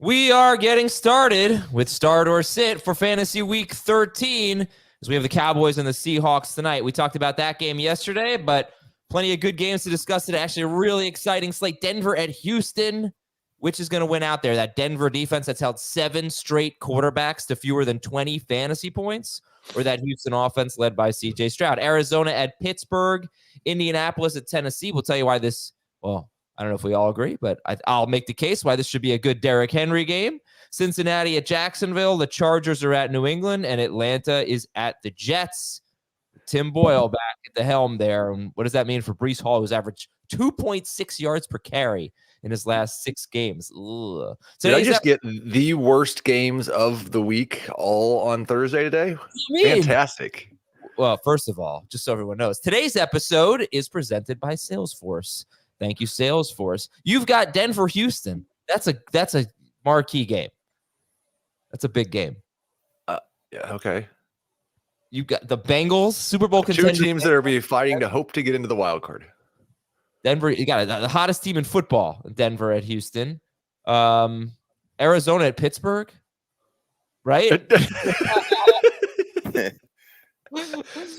We are getting started with Start or Sit for Fantasy Week 13 as we have the Cowboys and the Seahawks tonight. We talked about that game yesterday, but plenty of good games to discuss today. Actually, a really exciting slate. Denver at Houston. Which is going to win out there? That Denver defense that's held 7 straight quarterbacks to fewer than 20 fantasy points, or that Houston offense led by C.J. Stroud? Arizona at Pittsburgh, Indianapolis at Tennessee. We'll tell you why this, well, I don't know if we all agree, but I'll make the case why this should be a good Derrick Henry game. Cincinnati at Jacksonville. The Chargers are at New England, and Atlanta is at the Jets. Tim Boyle back at the helm there. And what does that mean for Breece Hall, who's averaged 2.6 yards per carry in his last 6 games? Ugh. Did I just get the worst games of the week all on Thursday today? Fantastic. Well, first of all, just so everyone knows, today's episode is presented by Salesforce. Thank you, Salesforce. You've got Denver-Houston. That's a marquee game. That's a big game. Yeah, okay. You've got the Bengals, Super Bowl contenders. 2 teams that are be fighting to hope to get into the wild card. Denver, you got the hottest team in football, Denver at Houston. Arizona at Pittsburgh, right? I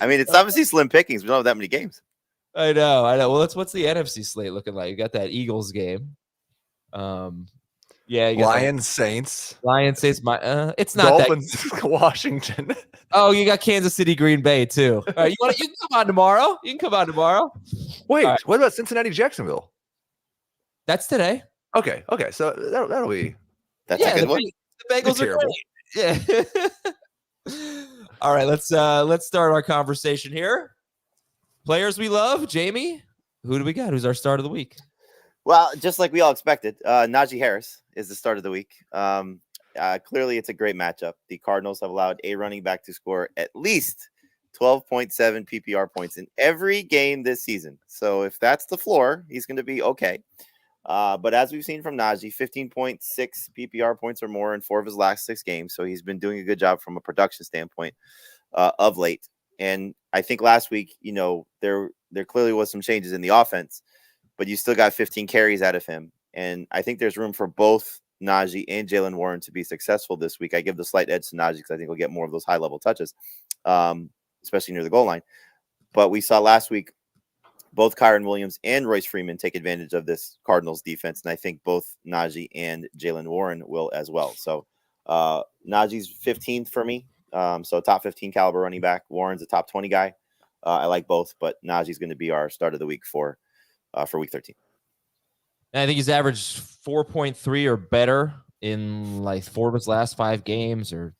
mean, it's obviously slim pickings. We don't have that many games. I know. Well, what's the NFC slate looking like? You got that Eagles game. Yeah, you got Lions, Saints. Lions, Saints. It's not Dolphins, that. Washington. Oh, you got Kansas City, Green Bay too. All right, you can come on tomorrow. You can come on tomorrow. Wait, right. What about Cincinnati, Jacksonville? That's today. Okay. So that'll be. That's a good one. The Bengals are great. Yeah. All right, let's start our conversation here. Players we love, Jamie. Who do we got? Who's our start of the week? Well, just like we all expected, Najee Harris is the start of the week. Clearly, it's a great matchup. The Cardinals have allowed a running back to score at least 12.7 PPR points in every game this season. So if that's the floor, he's going to be okay. But as we've seen from Najee, 15.6 PPR points or more in 4 of his last 6 games. So he's been doing a good job from a production standpoint of late. And I think last week, there clearly was some changes in the offense, but you still got 15 carries out of him. And I think there's room for both Najee and Jalen Warren to be successful this week. I give the slight edge to Najee because I think we'll get more of those high-level touches, especially near the goal line. But we saw last week both Kyron Williams and Royce Freeman take advantage of this Cardinals defense, and I think both Najee and Jalen Warren will as well. So Najee's 15th for me. So top 15 caliber running back. Warren's a top 20 guy. I like both, but Najee's going to be our start of the week for week 13. And I think he's averaged 4.3 or better in like 4 of his last 5 games, or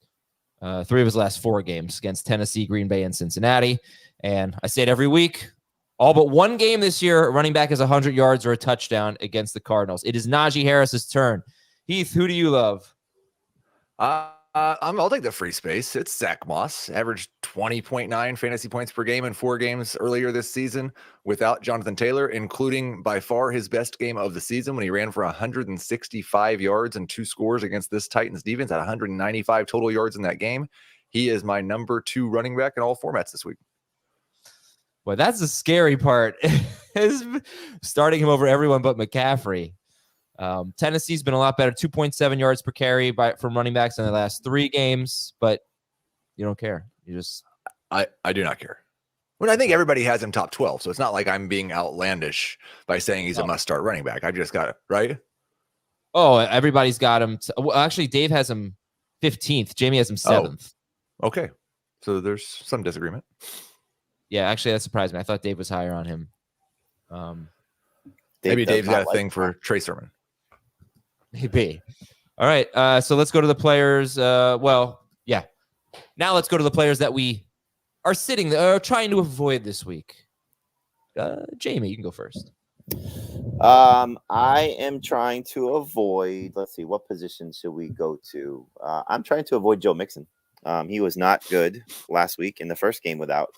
3 of his last 4 games against Tennessee, Green Bay, and Cincinnati. And I say it every week. All but 1 game this year, running back is 100 yards or a touchdown against the Cardinals. It is Najee Harris's turn. Heath, who do you love? I'll take the free space. It's Zach Moss, averaged 20.9 fantasy points per game in 4 games earlier this season without Jonathan Taylor, including by far his best game of the season when he ran for 165 yards and 2 scores against this Titans defense at 195 total yards in that game. He is my number 2 running back in all formats this week. Well, that's the scary part, is starting him over everyone but McCaffrey. Tennessee's been a lot better, 2.7 yards per carry from running backs in the last 3 games, but you don't care. You just... I do not care. Well, I think everybody has him top 12, so it's not like I'm being outlandish by saying he's a must-start running back. I just got it, right? Oh, everybody's got him. Well, actually, Dave has him 15th. Jamie has him 7th. Oh, okay. So there's some disagreement. Yeah, actually, that surprised me. I thought Dave was higher on him. Maybe Dave's got a thing for Trey Sermon. Maybe. All right. So let's go to the players. Yeah. Now let's go to the players that we are trying to avoid this week. Jamie, you can go first. I am trying to avoid, let's see, what position should we go to? I'm trying to avoid Joe Mixon. He was not good last week in the first game without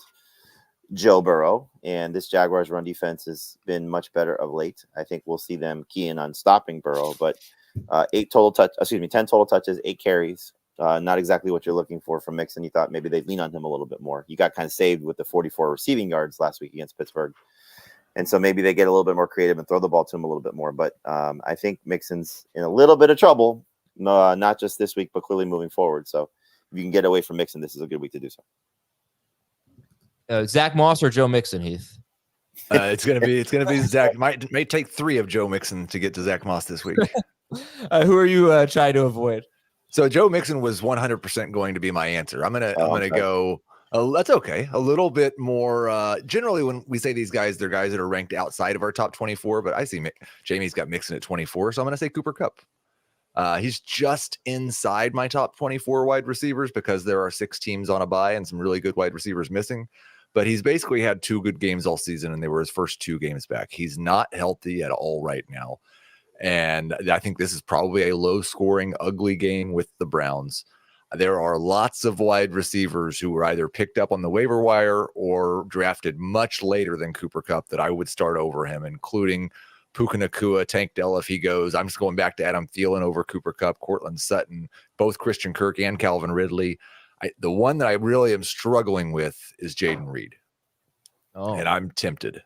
Joe Burrow, and this Jaguars run defense has been much better of late. I think we'll see them key in on stopping Burrow, but 10 total touches, 8 carries. Not exactly what you're looking for from Mixon. You thought maybe they'd lean on him a little bit more. You got kind of saved with the 44 receiving yards last week against Pittsburgh. And so maybe they get a little bit more creative and throw the ball to him a little bit more. But I think Mixon's in a little bit of trouble, No, not just this week, but clearly moving forward. So if you can get away from Mixon, this is a good week to do so. Zach Moss or Joe Mixon, Heath? It's gonna be Zach. Might take 3 of Joe Mixon to get to Zach Moss this week. Who are you trying to avoid? So Joe Mixon was 100% going to be my answer. I'm gonna go. That's okay. A little bit more. Generally, when we say these guys, they're guys that are ranked outside of our top 24. But I see Jamie's got Mixon at 24, so I'm gonna say Cooper Kupp. He's just inside my top 24 wide receivers because there are 6 teams on a bye and some really good wide receivers missing. But he's basically had 2 good games all season, and they were his first 2 games back. He's not healthy at all right now. And I think this is probably a low-scoring, ugly game with the Browns. There are lots of wide receivers who were either picked up on the waiver wire or drafted much later than Cooper Kupp that I would start over him, including Puka Nacua, Tank Dell if he goes. I'm just going back to Adam Thielen over Cooper Kupp, Cortland Sutton, both Christian Kirk and Calvin Ridley. The one that I really am struggling with is Jaden Reed. Oh, and I'm tempted.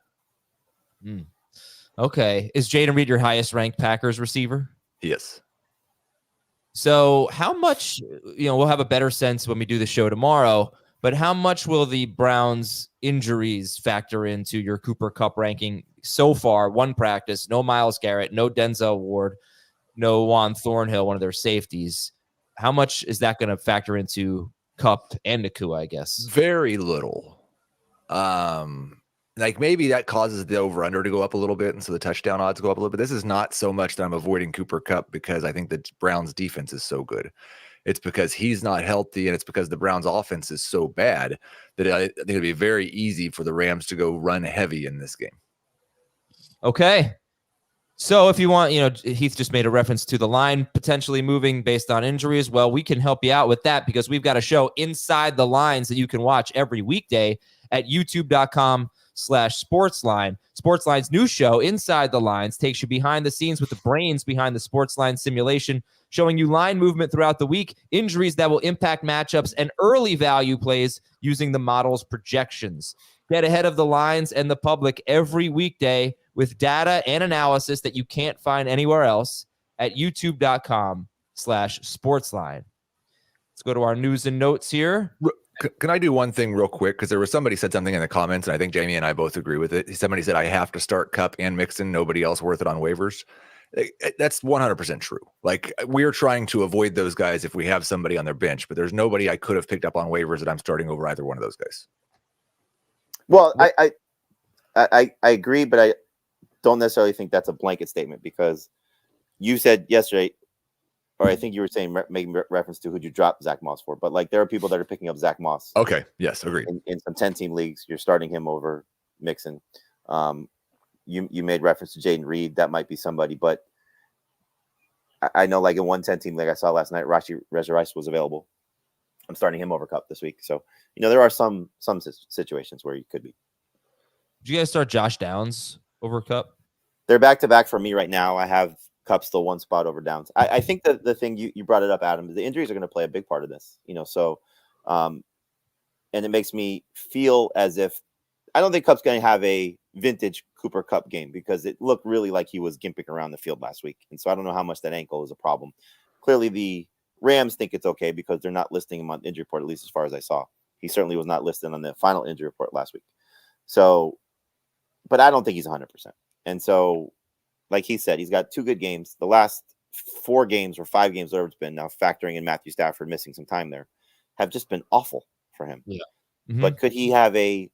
Okay. Is Jaden Reed your highest ranked Packers receiver? Yes. So how much, we'll have a better sense when we do the show tomorrow, but how much will the Browns injuries factor into your Cooper Kupp ranking so far? 1 practice, no Myles Garrett, no Denzel Ward, no Juan Thornhill, one of their safeties. How much is that going to factor into Kupp and Nacua, I guess? Very little. Like maybe that causes the over-under to go up a little bit, and so the touchdown odds go up a little bit. This is not so much that I'm avoiding Cooper Kupp because I think the Browns' defense is so good. It's because he's not healthy, and it's because the Browns' offense is so bad that I think it'd be very easy for the Rams to go run heavy in this game. Okay. So if you want, Heath just made a reference to the line potentially moving based on injuries. Well, we can help you out with that because we've got a show Inside the Lines that you can watch every weekday at youtube.com/sportsline. Sportsline's new show, Inside the Lines, takes you behind the scenes with the brains behind the Sportsline simulation, showing you line movement throughout the week, injuries that will impact matchups, and early value plays using the model's projections. Get ahead of the lines and the public every weekday with data and analysis that you can't find anywhere else at youtube.com/sportsline. Let's go to our news and notes here. Can I do one thing real quick? Because there was somebody said something in the comments, and I think Jamie and I both agree with it. Somebody said, I have to start Kupp and Mixon. Nobody else worth it on waivers. That's 100% true. Like, we're trying to avoid those guys if we have somebody on their bench, but there's nobody I could have picked up on waivers that I'm starting over either one of those guys. Well, I agree, but I don't necessarily think that's a blanket statement because you said yesterday, or I think you were saying making reference to who'd you drop Zach Moss for, but like there are people that are picking up Zach Moss. Okay, yes, agreed. In some 10-team leagues, you're starting him over Mixon. You made reference to Jaden Reed. That might be somebody, but I know like in one 10-team league I saw last night, Reza Rice was available. I'm starting him over Kupp this week. So, there are some situations where you could be. Did you guys start Josh Downs over Kupp? They're back-to-back for me right now. I have Kupp still 1 spot over Downs. I think that the thing you brought it up, Adam, the injuries are going to play a big part of this, so and it makes me feel as if I don't think Kupp's going to have a vintage Cooper Kupp game because it looked really like he was gimping around the field last week. And so I don't know how much that ankle is a problem. Clearly the Rams think it's okay because they're not listing him on the injury report, at least as far as I saw. He certainly was not listed on the final injury report last week. So, but I don't think he's 100%. And so, like he said, he's got 2 good games. The last 4 games or 5 games, whatever it's been, now factoring in Matthew Stafford missing some time there, have just been awful for him. Yeah. Mm-hmm. But could he have a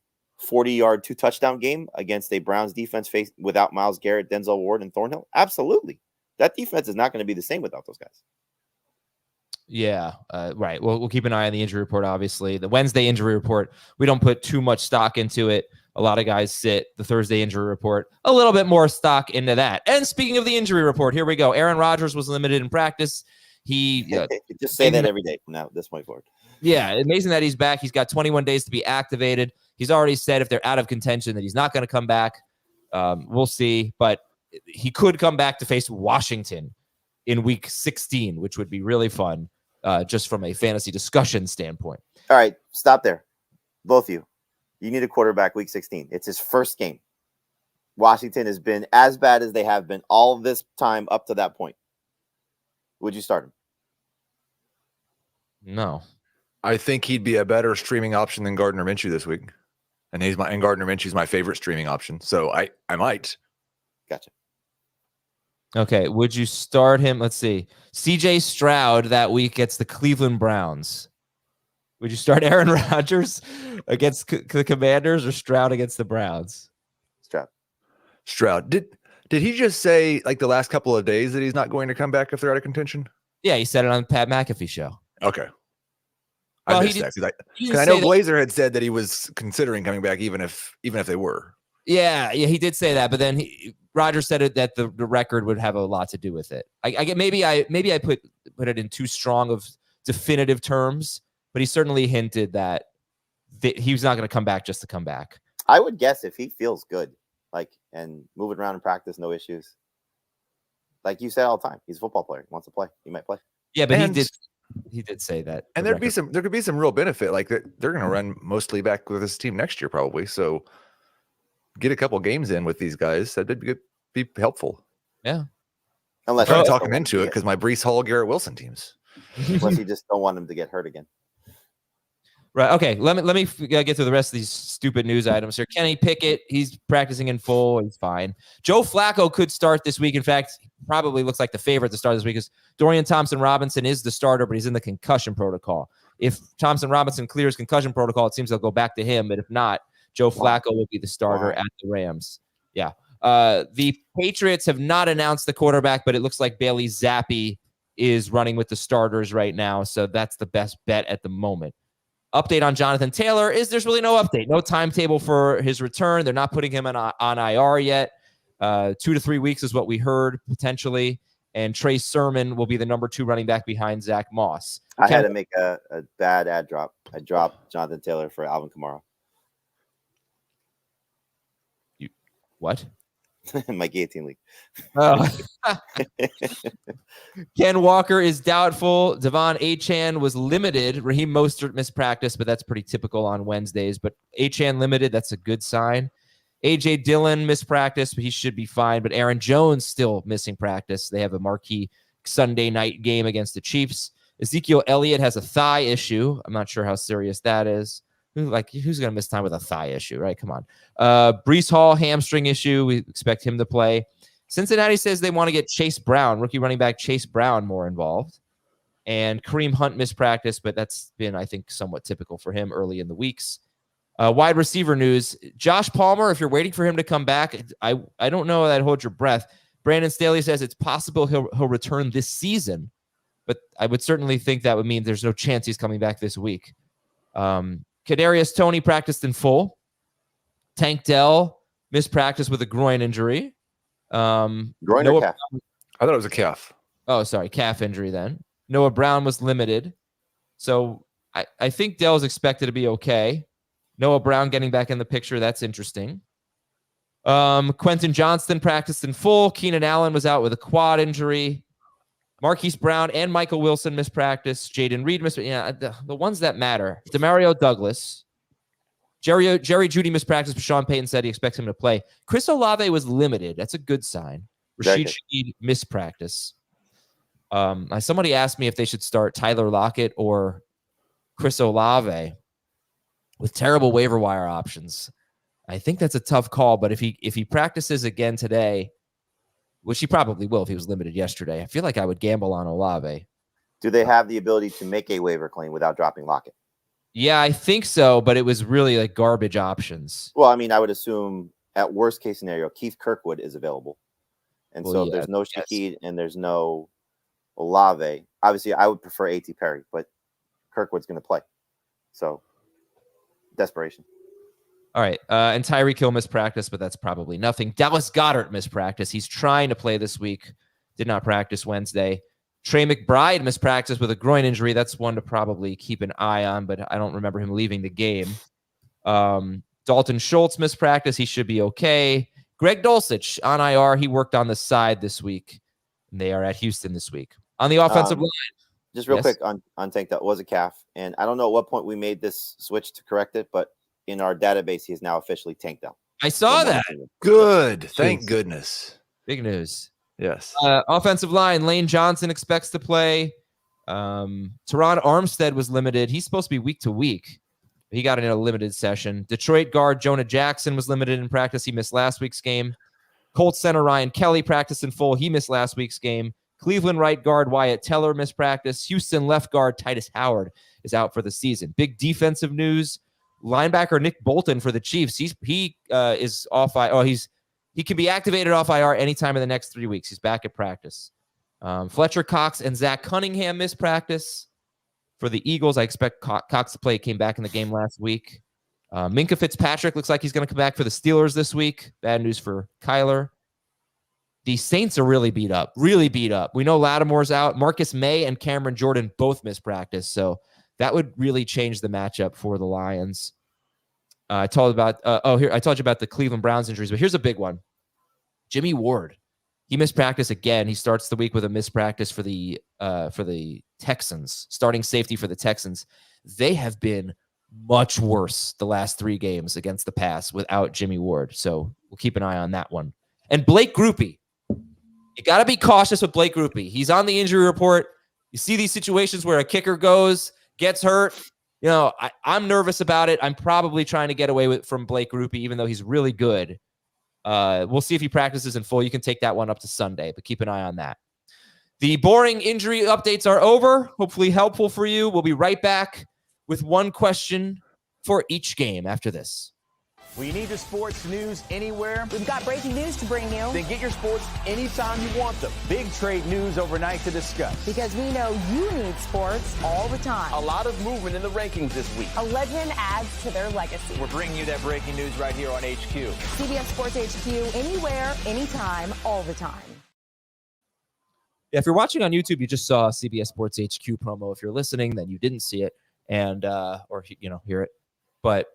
40-yard 2-touchdown game against a Browns defense without Myles Garrett, Denzel Ward, and Thornhill? Absolutely. That defense is not going to be the same without those guys. Yeah, right. We'll keep an eye on the injury report, obviously. The Wednesday injury report, we don't put too much stock into it. A lot of guys sit. The Thursday injury report, a little bit more stock into that. And speaking of the injury report, here we go. Aaron Rodgers was limited in practice. He just say that every day from now this point forward. Yeah, amazing that he's back. He's got 21 days to be activated. He's already said if they're out of contention that he's not going to come back. We'll see, but he could come back to face Washington in week 16, which would be really fun, just from a fantasy discussion standpoint. All right, stop there. Both of you. You need a quarterback week 16. It's his first game. Washington has been as bad as they have been all this time up to that point. Would you start him? No. I think he'd be a better streaming option than Gardner Minshew this week. And Gardner Minshew's my favorite streaming option. So I might. Gotcha. Okay. Would you start him? Let's see. CJ Stroud that week gets the Cleveland Browns. Would you start Aaron Rodgers against the Commanders or Stroud against the Browns? Stroud. Did he just say like the last couple of days that he's not going to come back if they're out of contention? Yeah, he said it on Pat McAfee show. Okay. Well, I missed that because I know Glazer had said that he was considering coming back even if they were. Yeah, he did say that, but then Rodgers said that the record would have a lot to do with it. I get maybe I put it in too strong of definitive terms, but he certainly hinted that he was not going to come back just to come back. I would guess if he feels good, and moving around in practice, no issues. Like you said all the time, he's a football player. He wants to play. He might play. Yeah, but he did say that. And there could be some real benefit. Like they're going to run mostly back with this team next year, probably. So get a couple games in with these guys. That'd be helpful. Yeah. Unless I'm talking into it because my Breece Hall, Garrett Wilson teams. Unless you just don't want him to get hurt again. Right. Okay. Let me get through the rest of these stupid news items here. Kenny Pickett, he's practicing in full. He's fine. Joe Flacco could start this week. In fact, he probably looks like the favorite to start this week because Dorian Thompson-Robinson is the starter, but he's in the concussion protocol. If Thompson-Robinson clears concussion protocol, it seems they'll go back to him. But if not, Joe Flacco will be the starter at the Rams. Yeah. The Patriots have not announced the quarterback, but it looks like Bailey Zappi is running with the starters right now. So that's the best bet at the moment. Update on Jonathan Taylor is there's really no update, no timetable for his return. They're not putting him on IR yet. 2 to 3 weeks is what we heard potentially. And Trey Sermon will be the number 2 running back behind Zach Moss. I had to make a bad ad drop. I dropped Jonathan Taylor for Alvin Kamara. What? My guillotine league. Oh. Ken Walker is doubtful. Devon Achane was limited. Raheem Mostert missed practice, but that's pretty typical on Wednesdays. But Achane limited, that's a good sign. A.J. Dillon missed practice, but he should be fine. But Aaron Jones still missing practice. They have a marquee Sunday night game against the Chiefs. Ezekiel Elliott has a thigh issue. I'm not sure how serious that is. Who's going to miss time with a thigh issue, right? Come on. Breece Hall, hamstring issue. We expect him to play. Cincinnati says they want to get Chase Brown, rookie running back Chase Brown, more involved. And Kareem Hunt missed practice, but that's been, I think, somewhat typical for him early in the weeks. Wide receiver news. Josh Palmer, if you're waiting for him to come back, I don't know that hold your breath. Brandon Staley says it's possible he'll return this season, but I would certainly think that would mean there's no chance he's coming back this week. Kadarius Toney practiced in full. Tank Dell missed practice with a groin injury. Groin or calf? I thought it was a calf. Oh, sorry, calf injury then. Noah Brown was limited. So I think Dell's expected to be okay. Noah Brown getting back in the picture, that's interesting. Quentin Johnston practiced in full. Keenan Allen was out with a quad injury. Marquise Brown and Michael Wilson missed practice. Jaden Reed missed. Yeah, the ones that matter. Demario Douglas. Jerry Jeudy missed practice, but Sean Payton said he expects him to play. Chris Olave was limited. That's a good sign. Rashid Shaheed missed practice. Somebody asked me if they should start Tyler Lockett or Chris Olave with terrible waiver wire options. I think that's a tough call, but if he practices again today, which he probably will if he was limited yesterday, I feel like I would gamble on Olave. Do they have the ability to make a waiver claim without dropping Lockett? Yeah, I think so, but it was really like garbage options. Well, I mean, I would assume at worst case scenario, Keith Kirkwood is available. And so if there's no Shaheed and there's no Olave, obviously I would prefer A.T. Perry, but Kirkwood's going to play. So desperation. All right. And Tyreek Hill missed practice, but that's probably nothing. Dallas Goedert missed practice. He's trying to play this week. Did not practice Wednesday. Trey McBride missed practice with a groin injury. That's one to probably keep an eye on, but I don't remember him leaving the game. Dalton Schultz missed practice. He should be okay. Greg Dulcich on IR. He worked on the side this week. They are at Houston this week. On the offensive line. Just real quick on Tank, that was a calf. And I don't know at what point we made this switch to correct it, but in our database, he is now officially tanked out. I saw that. Good. Thank goodness. Big news. Yes. Offensive line, Lane Johnson expects to play. Teron Armstead was limited. He's supposed to be week to week. He got in a limited session. Detroit guard Jonah Jackson was limited in practice. He missed last week's game. Colts center Ryan Kelly practiced in full. He missed last week's game. Cleveland right guard Wyatt Teller missed practice. Houston left guard Titus Howard is out for the season. Big defensive news. Linebacker Nick Bolton for the Chiefs. He is off. He can be activated off IR anytime in the next 3 weeks. He's back at practice. Fletcher Cox and Zach Cunningham missed practice. For the Eagles, I expect Cox to play. Came back in the game last week. Minkah Fitzpatrick looks like he's going to come back for the Steelers this week. Bad news for Kyler. The Saints are really beat up. Really beat up. We know Lattimore's out. Marcus May and Cameron Jordan both missed practice. So that would really change the matchup for the Lions. I told you about the Cleveland Browns injuries, but here's a big one. Jimmy Ward. He missed practice again. He starts the week with a missed practice for the Texans, starting safety for the Texans. They have been much worse the last 3 games against the pass without Jimmy Ward. So we'll keep an eye on that one. And Blake Grupe. You got to be cautious with Blake Grupe. He's on the injury report. You see these situations where a kicker gets hurt. You know, I'm nervous about it. I'm probably trying to get away from Blake Grupe, even though he's really good. We'll see if he practices in full. You can take that one up to Sunday, but keep an eye on that. The boring injury updates are over. Hopefully helpful for you. We'll be right back with one question for each game after this. Well, you need the sports news anywhere? We've got breaking news to bring you. Then get your sports anytime you want them. Big trade news overnight to discuss. Because we know you need sports all the time. A lot of movement in the rankings this week. A legend adds to their legacy. We're bringing you that breaking news right here on HQ. CBS Sports HQ, anywhere, anytime, all the time. Yeah, if you're watching on YouTube, you just saw a CBS Sports HQ promo. If you're listening, then you didn't see it and or hear it. But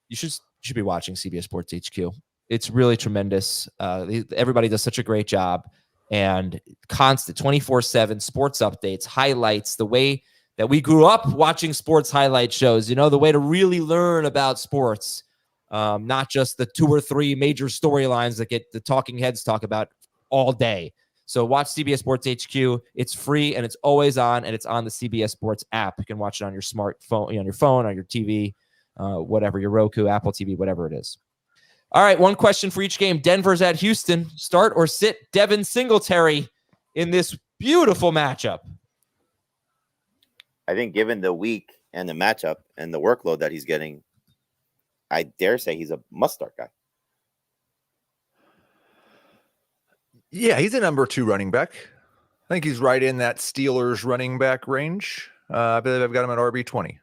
you should be watching CBS Sports HQ. It's really tremendous. Everybody does such a great job, and constant 24/7 sports updates, highlights, the way that we grew up watching sports highlight shows, the way to really learn about sports, not just the 2 or 3 major storylines that get the talking heads talk about all day. So watch CBS Sports HQ. It's free and it's always on, and it's on the CBS Sports app. You can watch it on your smartphone, on your phone, on your TV, whatever, your Roku, Apple TV, whatever it is. All right, one question for each game. Denver's at Houston. Start or sit Devin Singletary in this beautiful matchup? I think given the week and the matchup and the workload that he's getting, I dare say he's a must-start guy. Yeah, he's a number 2 running back. I think he's right in that Steelers running back range. I believe I've got him at RB20.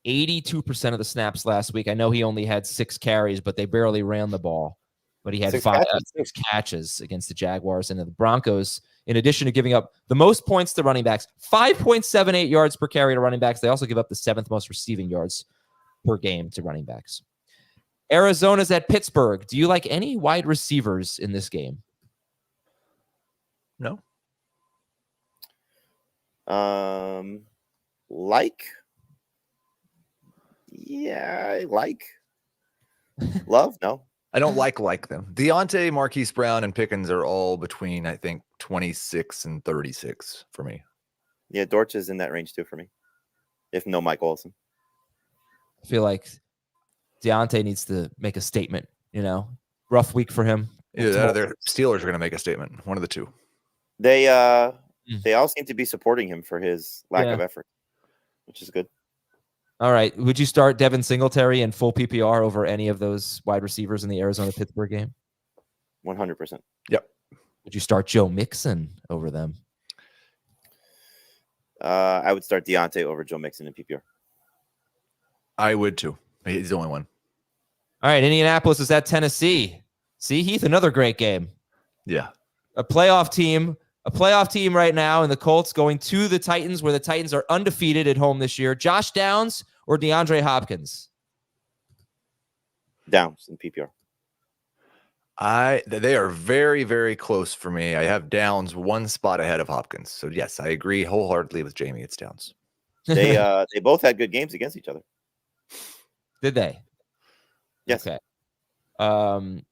82% of the snaps last week. I know he only had 6 carries, but they barely ran the ball. But he had 6 catches against the Jaguars and the Broncos. In addition to giving up the most points to running backs, 5.78 yards per carry to running backs. They also give up the 7th most receiving yards per game to running backs. Arizona's at Pittsburgh. Do you like any wide receivers in this game? No. Yeah, I like. Love? No. I don't like them. Deontay, Marquise Brown, and Pickens are all between, I think, 26 and 36 for me. Yeah, Dortch is in that range too for me. If no Mike Olsen. I feel like Deontay needs to make a statement, rough week for him. Yeah, their Steelers are going to make a statement. One of the two. They all seem to be supporting him for his lack of effort, which is good. All right. Would you start Devin Singletary in full PPR over any of those wide receivers in the Arizona-Pittsburgh game? 100%. Yep. Would you start Joe Mixon over them? I would start Deontay over Joe Mixon in PPR. I would too. He's the only one. All right. Indianapolis is at Tennessee. See, Heath, another great game. Yeah. A playoff team right now, and the Colts going to the Titans, where the Titans are undefeated at home this year. Josh Downs or DeAndre Hopkins? Downs in PPR. They are very, very close for me. I have Downs 1 spot ahead of Hopkins. So yes, I agree wholeheartedly with Jamie. It's Downs. They both had good games against each other. Did they? Yes. Okay.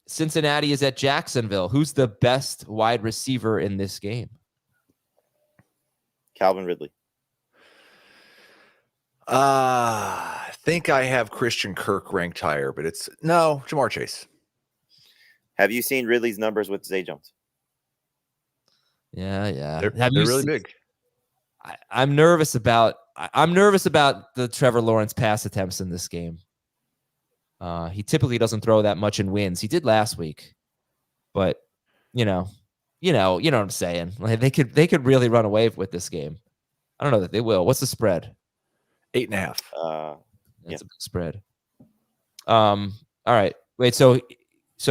Cincinnati is at Jacksonville. Who's the best wide receiver in this game? Calvin Ridley. I think I have Christian Kirk ranked higher, but it's no Jamar Chase. Have you seen Ridley's numbers with Zay Jones? Yeah. They're really big. I'm nervous about the Trevor Lawrence pass attempts in this game. He typically doesn't throw that much in wins. He did last week, but you know what I'm saying. Like they could really run away with this game. I don't know that they will. What's the spread? 8.5. That's a big spread. All right. Wait. So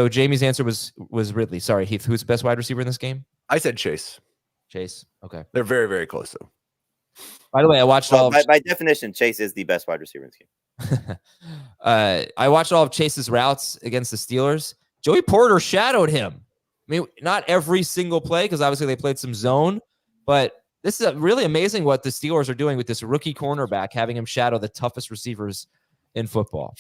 Jamie's answer was Ridley. Sorry, Heath. Who's the best wide receiver in this game? I said Chase. Chase. Okay. They're very, very close though. By the way, I watched all. By definition, Chase is the best wide receiver in this game. I watched all of Chase's routes against the Steelers. Joey Porter shadowed him. I mean, not every single play because obviously they played some zone, but this is really amazing what the Steelers are doing with this rookie cornerback, having him shadow the toughest receivers in football.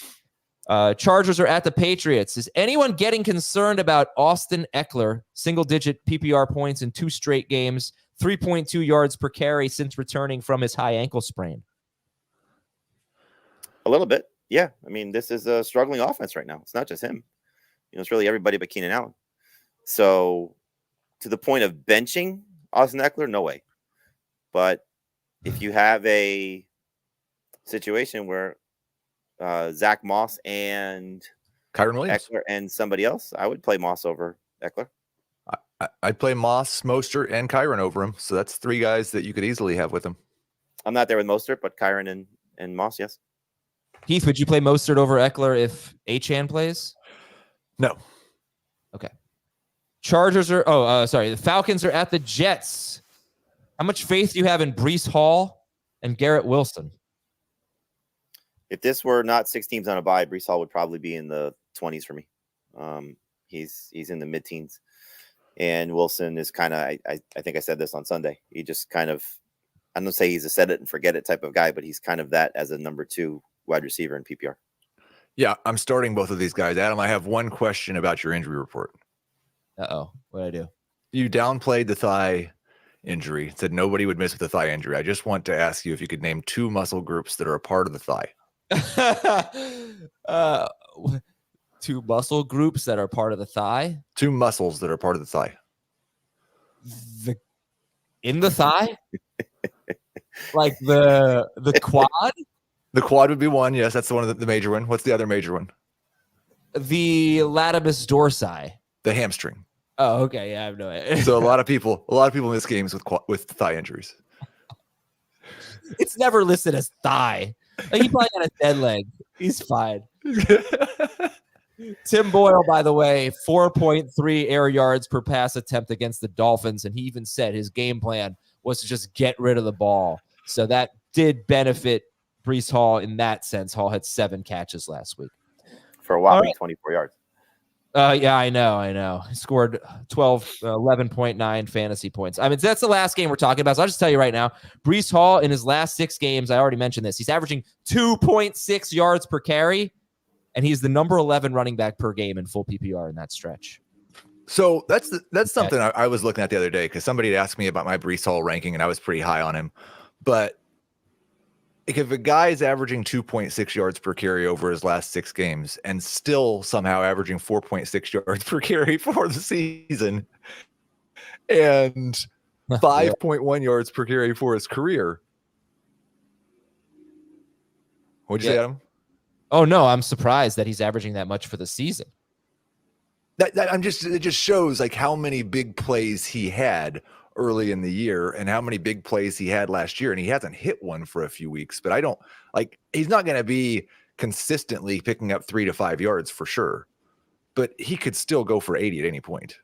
Chargers are at the Patriots. Is anyone getting concerned about Austin Eckler, single-digit PPR points in 2 straight games, 3.2 yards per carry since returning from his high ankle sprain? A little bit, yeah. I mean, this is a struggling offense right now. It's not just him. It's really everybody but Keenan Allen. So, to the point of benching Austin Eckler, no way. But if you have a situation where Zach Moss and Kyron Williams Eckler and somebody else, I would play Moss over Eckler. I'd play Moss, Mostert, and Kyron over him. So that's 3 guys that you could easily have with him. I'm not there with Mostert, but Kyron and Moss, yes. Heath, would you play Mostert over Eckler if Achane plays? No. Okay. The Falcons are at the Jets. How much faith do you have in Breece Hall and Garrett Wilson? If this were not 6 teams on a bye, Breece Hall would probably be in the 20s for me. He's in the mid-teens. And Wilson is kind of, I think I said this on Sunday. He just kind of, I don't say he's a set it and forget it type of guy, but he's kind of that as a number 2 wide receiver in PPR. Yeah, I'm starting both of these guys. Adam, I have one question about your injury report. Uh-oh. What'd I do? You downplayed the thigh injury, said nobody would miss with a thigh injury. I just want to ask you if you could name 2 muscle groups that are a part of the thigh. 2 muscle groups that are part of the thigh? 2 muscles that are part of the thigh. In the thigh? Like the quad? The quad would be one. Yes, that's the one of the major one. What's the other major one? The latimus dorsi. The hamstring. Oh, okay. Yeah, I have no idea. So a lot of people miss games with thigh injuries. It's never listed as thigh. Like he probably got a dead leg. He's fine. Tim Boyle, by the way, 4.3 air yards per pass attempt against the Dolphins, and he even said his game plan was to just get rid of the ball. So that did benefit Breece Hall in that sense. Hall had 7 catches last week. For a whopping 24 yards. Yeah, I know. He scored 11.9 fantasy points. I mean, that's the last game we're talking about. So I'll just tell you right now, Breece Hall in his last 6 games, I already mentioned this, he's averaging 2.6 yards per carry, and he's the number 11 running back per game in full PPR in that stretch. So that's something I was looking at the other day because somebody had asked me about my Breece Hall ranking, and I was pretty high on him. But if a guy is averaging 2.6 yards per carry over his last 6 games and still somehow averaging 4.6 yards per carry for the season and 5.1 yards per carry for his career, what'd you say, Adam? Oh, no, I'm surprised that he's averaging that much for the season. It just shows like how many big plays he had early in the year and how many big plays he had last year, and he hasn't hit one for a few weeks, but he's not going to be consistently picking up 3 to 5 yards for sure, but he could still go for 80 at any point.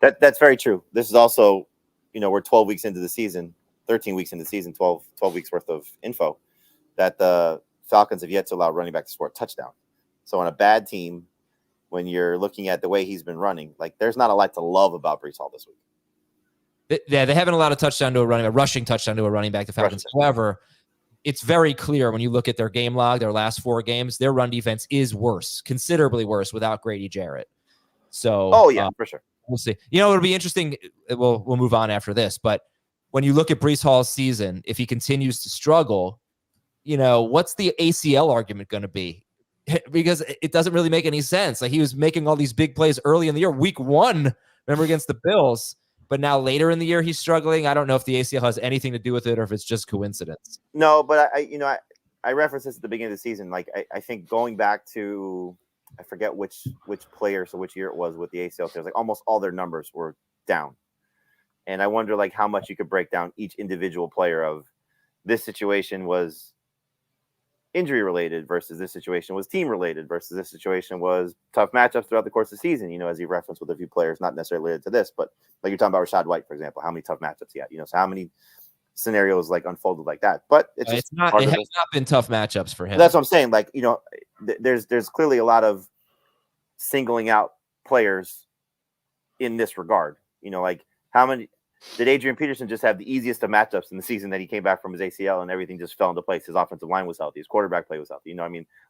That's very true. This is also, we're 12 weeks into the season, 13 weeks into the season, 12 weeks worth of info that the Falcons have yet to allow running back to score a touchdown. So on a bad team, when you're looking at the way he's been running, there's not a lot to love about Breece Hall this week. Yeah, they haven't allowed a rushing touchdown to a running back, the Falcons. However, it's very clear when you look at their game log, their last 4 games, their run defense is worse, considerably worse without Grady Jarrett. So, for sure. We'll see. It'll be interesting. We'll move on after this, but when you look at Breece Hall's season, if he continues to struggle, what's the ACL argument going to be? Because it doesn't really make any sense. Like, he was making all these big plays early in the year, week 1, remember, against the Bills. But now later in the year, he's struggling. I don't know if the ACL has anything to do with it or if it's just coincidence. No, but I referenced this at the beginning of the season. Like, I think going back to, I forget which player, so which year it was with the ACL tears, like almost all their numbers were down. And I wonder like how much you could break down each individual player of this situation was injury related versus this situation was team related versus this situation was tough matchups throughout the course of the season, as you referenced with a few players, not necessarily related to this, but like you're talking about Rachaad White, for example, how many tough matchups he had, so how many scenarios like unfolded like that. But it's just it has not been tough matchups for him. That's what I'm saying. Like, there's clearly a lot of singling out players in this regard, like how many did Adrian Peterson just have the easiest of matchups in the season that he came back from his ACL and everything just fell into place? His offensive line was healthy. His quarterback play was healthy.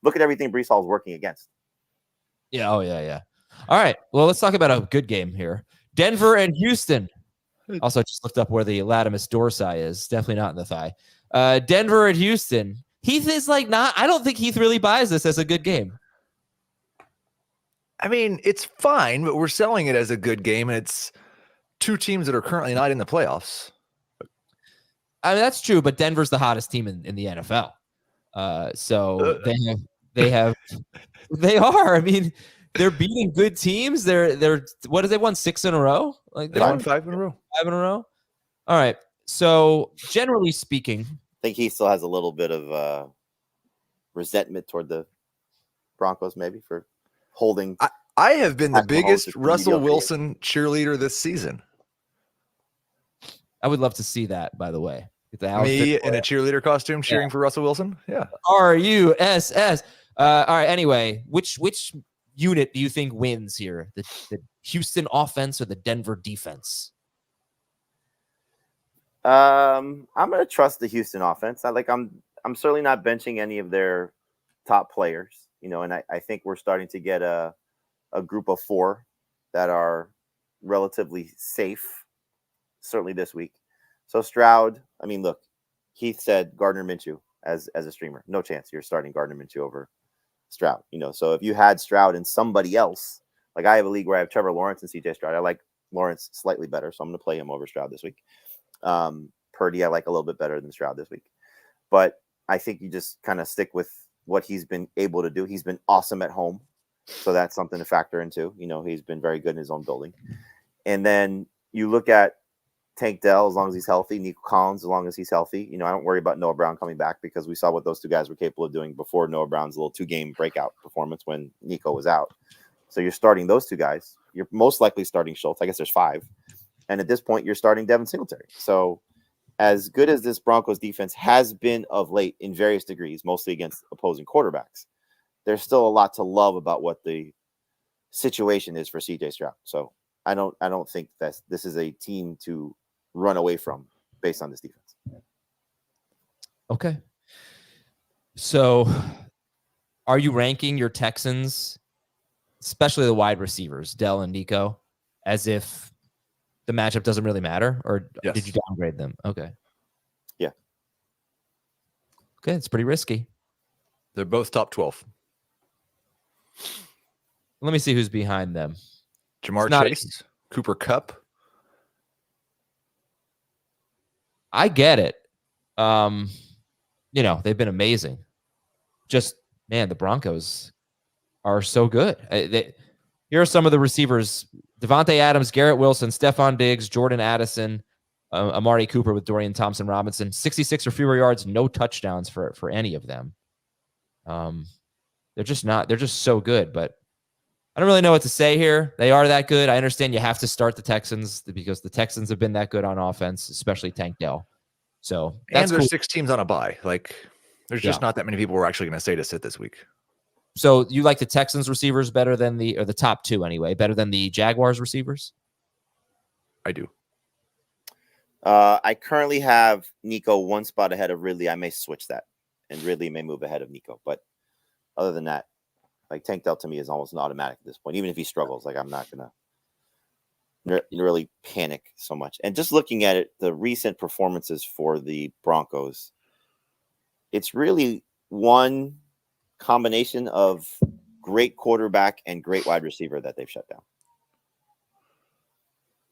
Look at everything Breece Hall is working against. Yeah. Oh, yeah. All right. Well, let's talk about a good game here. Denver and Houston. Also, just looked up where the latimus dorsi is. Definitely not in the thigh. Denver and Houston. Heath is like not. I don't think Heath really buys this as a good game. I mean, it's fine, but we're selling it as a good game, and it's two teams that are currently not in the playoffs. I mean, that's true, but Denver's the hottest team in the NFL. So they are. I mean, they're beating good teams. They're what have they won 6 in a row? Like they won 5 in a row. 5 in a row. All right. So generally speaking, I think he still has a little bit of resentment toward the Broncos, maybe for holding. I have been the biggest Russell Wilson cheerleader this season. I would love to see that, by the way. Me in a cheerleader costume cheering for Russell Wilson? Yeah. RUSS. All right. Anyway, which unit do you think wins here? The Houston offense or the Denver defense? I'm going to trust the Houston offense. I'm certainly not benching any of their top players, and I think we're starting to get a group of 4 that are relatively safe, certainly this week. So Stroud, I mean, look, Heath said Gardner Minshew as a streamer. No chance you're starting Gardner Minshew over Stroud, So if you had Stroud and somebody else, like I have a league where I have Trevor Lawrence and CJ Stroud. I like Lawrence slightly better, so I'm going to play him over Stroud this week. Purdy, I like a little bit better than Stroud this week. But I think you just kind of stick with what he's been able to do. He's been awesome at home. So that's something to factor into. He's been very good in his own building. And then you look at Tank Dell, as long as he's healthy, Nico Collins, as long as he's healthy. I don't worry about Noah Brown coming back because we saw what those two guys were capable of doing before Noah Brown's little 2-game breakout performance when Nico was out. So you're starting those two guys. You're most likely starting Schultz. I guess there's 5. And at this point, you're starting Devin Singletary. So as good as this Broncos defense has been of late in various degrees, mostly against opposing quarterbacks, there's still a lot to love about what the situation is for CJ Stroud. So I don't think that this is a team to run away from based on this defense. Okay. So are you ranking your Texans, especially the wide receivers, Dell and Nico, as if the matchup doesn't really matter? Or yes. Did you downgrade them? Okay. Yeah. Okay. It's pretty risky. They're both top 12. Let me see who's behind them. Jamar Chase, Cooper Kupp. I get it. They've been amazing. Just, man, the Broncos are so good. Here are some of the receivers: Devontae Adams, Garrett Wilson, Stephon Diggs, Jordan Addison, Amari Cooper with Dorian Thompson-Robinson. 66 or fewer yards, no touchdowns for any of them. They're just so good, but I don't really know what to say here. They are that good. I understand you have to start the Texans because the Texans have been that good on offense, especially Tank Dell. So that's cool. 6 teams on a bye. Like, there's just not that many people we're actually going to say to sit this week. So you like the Texans receivers better than the top 2 anyway, better than the Jaguars receivers? I do. I currently have Nico 1 spot ahead of Ridley. I may switch that, and Ridley may move ahead of Nico. But other than that, like Tank Dell to me is almost an automatic at this point. Even if he struggles, like I'm not gonna really panic so much. And just looking at it, the recent performances for the Broncos, it's really one combination of great quarterback and great wide receiver that they've shut down.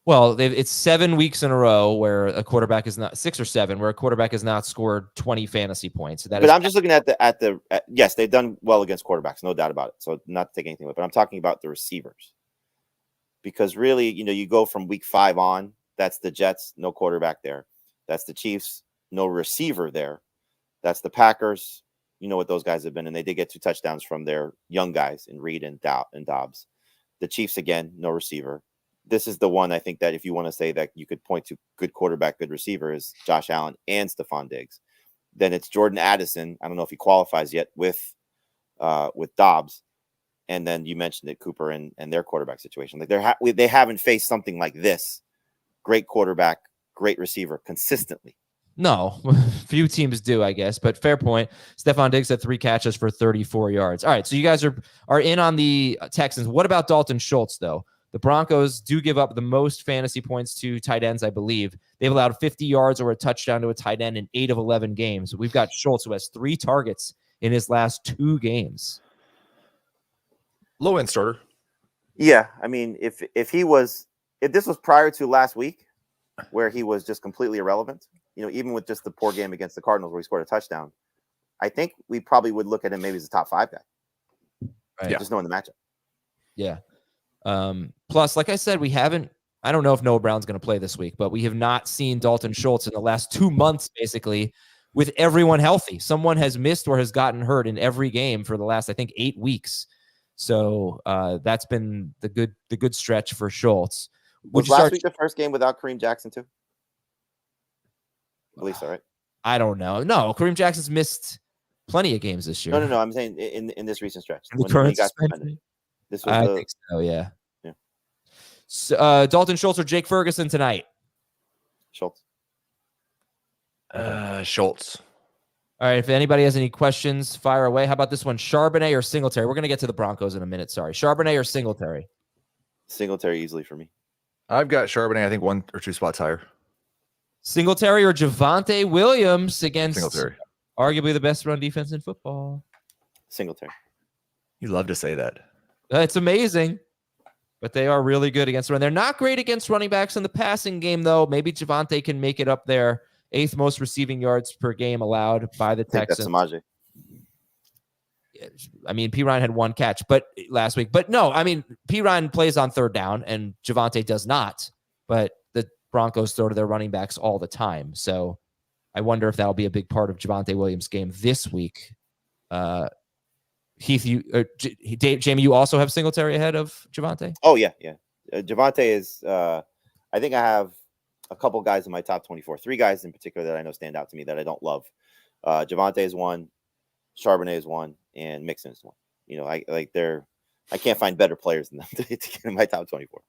Well, it's 7 weeks in a row where a quarterback is not 6 or 7, where a quarterback has not scored 20 fantasy points. But I'm just looking at yes, they've done well against quarterbacks, no doubt about it. So not to take anything away, but I'm talking about the receivers, because really, you go from week 5 on. That's the Jets, no quarterback there. That's the Chiefs, no receiver there. That's the Packers. You know what those guys have been, and they did get 2 touchdowns from their young guys in Reed and Dobbs. The Chiefs again, no receiver. This is the one I think that if you want to say that you could point to good quarterback, good receiver is Josh Allen and Stephon Diggs. Then it's Jordan Addison. I don't know if he qualifies yet with Dobbs. And then you mentioned it, Cooper and their quarterback situation. Like they haven't faced something like this. Great quarterback, great receiver consistently. No, few teams do, I guess, but fair point. Stephon Diggs had 3 catches for 34 yards. All right, so you guys are in on the Texans. What about Dalton Schultz, though? The Broncos do give up the most fantasy points to tight ends, I believe. They've allowed 50 yards or a touchdown to a tight end in 8 of 11 games. We've got Schultz, who has 3 targets in his last 2 games. Low-end starter. Yeah, I mean, if this was prior to last week, where he was just completely irrelevant, even with just the poor game against the Cardinals where he scored a touchdown, I think we probably would look at him maybe as a top 5 guy. Right. Yeah. Just knowing the matchup. Yeah. Plus, like I said, I don't know if Noah Brown's going to play this week, but we have not seen Dalton Schultz in the last 2 months, basically, with everyone healthy. Someone has missed or has gotten hurt in every game for the last, I think, 8 weeks. So that's been the good stretch for Schultz. Was last week the first game without Kareem Jackson too? I believe so, right? I don't know. No, Kareem Jackson's missed plenty of games this year. No. I'm saying in this recent stretch. The current suspension? This was I think so, yeah. So, Dalton Schultz or Jake Ferguson tonight? Schultz. Schultz. All right, if anybody has any questions, fire away. How about this one? Charbonnet or Singletary? We're going to get to the Broncos in a minute. Sorry. Charbonnet or Singletary? Singletary easily for me. I've got Charbonnet, I think 1 or 2 spots higher. Singletary or Javonte Williams against Singletary. Arguably the best run defense in football? Singletary. You love to say that. It's amazing, but they are really good against the run. They're not great against running backs in the passing game, though. Maybe Javonte can make it up there. 8th most receiving yards per game allowed by the Texans. That's Samaje. I mean, P. Ryan had 1 catch last week. But no, I mean, P. Ryan plays on 3rd down, and Javonte does not. But the Broncos throw to their running backs all the time. So I wonder if that'll be a big part of Javonte Williams' game this week. Heath, Jamie, you also have Singletary ahead of Javonte? Oh, yeah. Javonte is I think I have a couple guys in my top 24. 3 guys in particular that I know stand out to me that I don't love. Javonte is 1, Charbonnet is 1, and Mixon is 1. I can't find better players than them to get in my top 24.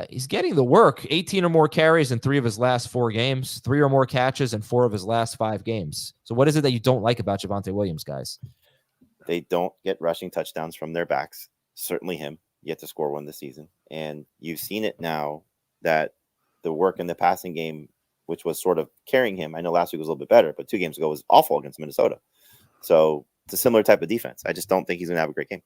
He's getting the work. 18 or more carries in 3 of his last 4 games, 3 or more catches in 4 of his last 5 games. So what is it that you don't like about Javonte Williams, guys? They don't get rushing touchdowns from their backs. Certainly him, yet to score 1 this season. And you've seen it now that the work in the passing game, which was sort of carrying him. I know last week was a little bit better, but 2 games ago was awful against Minnesota. So it's a similar type of defense. I just don't think he's going to have a great game.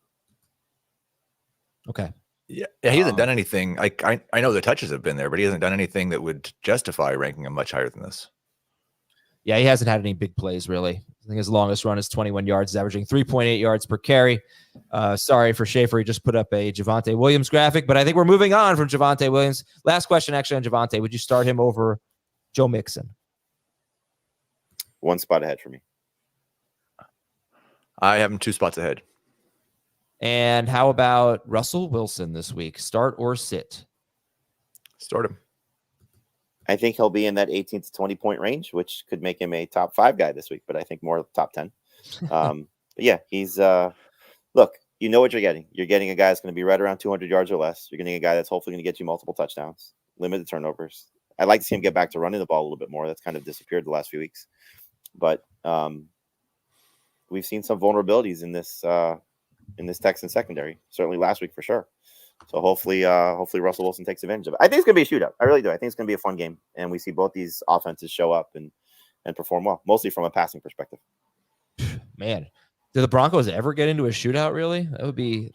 Okay. Yeah, he hasn't done anything. I know the touches have been there, but he hasn't done anything that would justify ranking him much higher than this. Yeah, he hasn't had any big plays, really. I think his longest run is 21 yards, averaging 3.8 yards per carry. Sorry for Schaefer. He just put up a Javonte Williams graphic, but I think we're moving on from Javonte Williams. Last question, actually, on Javonte. Would you start him over Joe Mixon? 1 spot ahead for me. I have him 2 spots ahead. And how about Russell Wilson this week? Start or sit? Start him. I think he'll be in that 18 to 20 point range, which could make him a top 5 guy this week, but I think more top 10. But yeah, he's look, you know what you're getting. You're getting a guy that's going to be right around 200 yards or less. You're getting a guy that's hopefully going to get you multiple touchdowns, limited turnovers. I'd like to see him get back to running the ball a little bit more. That's kind of disappeared the last few weeks. But we've seen some vulnerabilities in this Texan secondary, certainly last week for sure. So hopefully Russell Wilson takes advantage of it. I think it's gonna be a shootout. I really do. I think it's gonna be a fun game, and we see both these offenses show up and perform well, mostly from a passing perspective. Man, do the Broncos ever get into a shootout? Really, that would be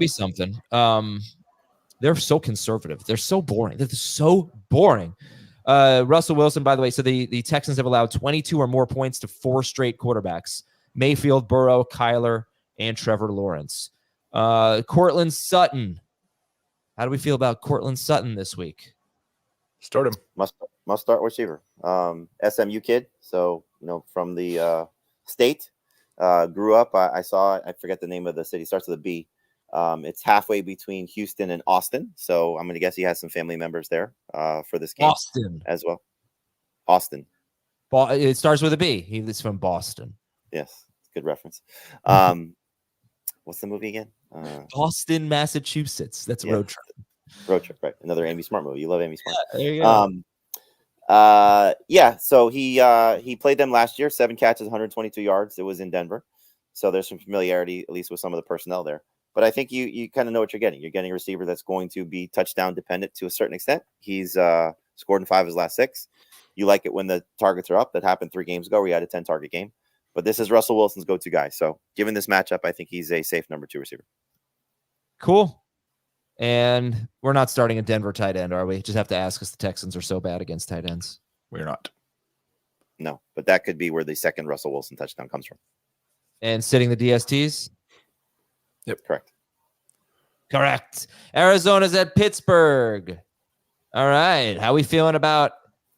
something. They're so conservative. They're so boring. They're so boring. Russell Wilson, by the way, so the Texans have allowed 22 or more points to 4 straight quarterbacks: Mayfield, Burrow, Kyler, and Trevor Lawrence. Courtland Sutton. How do we feel about Courtland Sutton this week? Start him. Must start receiver. SMU kid. So, from the state, grew up. I forget the name of the city. Starts with a B. It's halfway between Houston and Austin. So I'm going to guess he has some family members there for this game. Austin as well. Austin. It starts with a B. He's from Boston. Yes. Good reference. What's the movie again? Boston, Massachusetts. That's Road Trip. Road Trip, right? Another Amy Smart movie. You love Amy Smart. Yeah, there you go. So he played them last year. 7 catches, 122 yards. It was in Denver. So there's some familiarity, at least with some of the personnel there. But I think you kind of know what you're getting. You're getting a receiver that's going to be touchdown dependent to a certain extent. He's scored in 5 of his last 6. You like it when the targets are up. That happened 3 games ago where he had a 10-target game. But this is Russell Wilson's go-to guy. So given this matchup, I think he's a safe number 2 receiver. Cool. And we're not starting a Denver tight end, are we? Just have to ask because the Texans are so bad against tight ends. We're not. No, but that could be where the second Russell Wilson touchdown comes from. And sitting the DSTs? Yep. Correct. Arizona's at Pittsburgh. All right. How we feeling about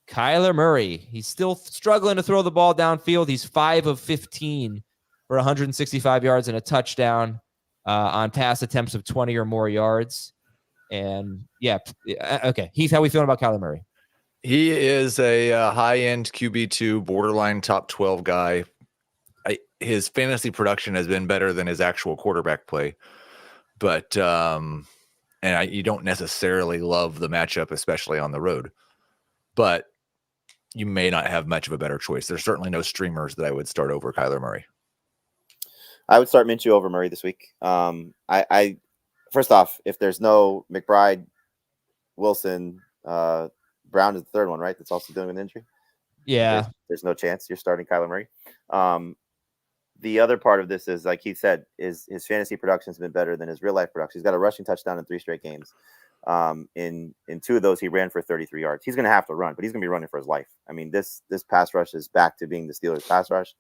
Kyler Murray? He's still struggling to throw the ball downfield. He's 5 of 15 for 165 yards and a touchdown on pass attempts of 20 or more yards. And okay. Heath, how we feeling about Kyler Murray? He is a high-end QB2, borderline top 12 guy. His fantasy production has been better than his actual quarterback play. But you don't necessarily love the matchup, especially on the road. But you may not have much of a better choice. There's certainly no streamers that I would start over Kyler Murray. I would start Minshew over Murray this week. I first off, if there's no McBride, Wilson, Brown is the third one, right? That's also dealing with an injury. Yeah. There's no chance you're starting Kyler Murray. The other part of this is, like he said, is his fantasy production has been better than his real life production. He's got a rushing touchdown in 3 straight games. In 2 of those, he ran for 33 yards. He's going to have to run, but he's going to be running for his life. I mean, this pass rush is back to being the Steelers' pass rush.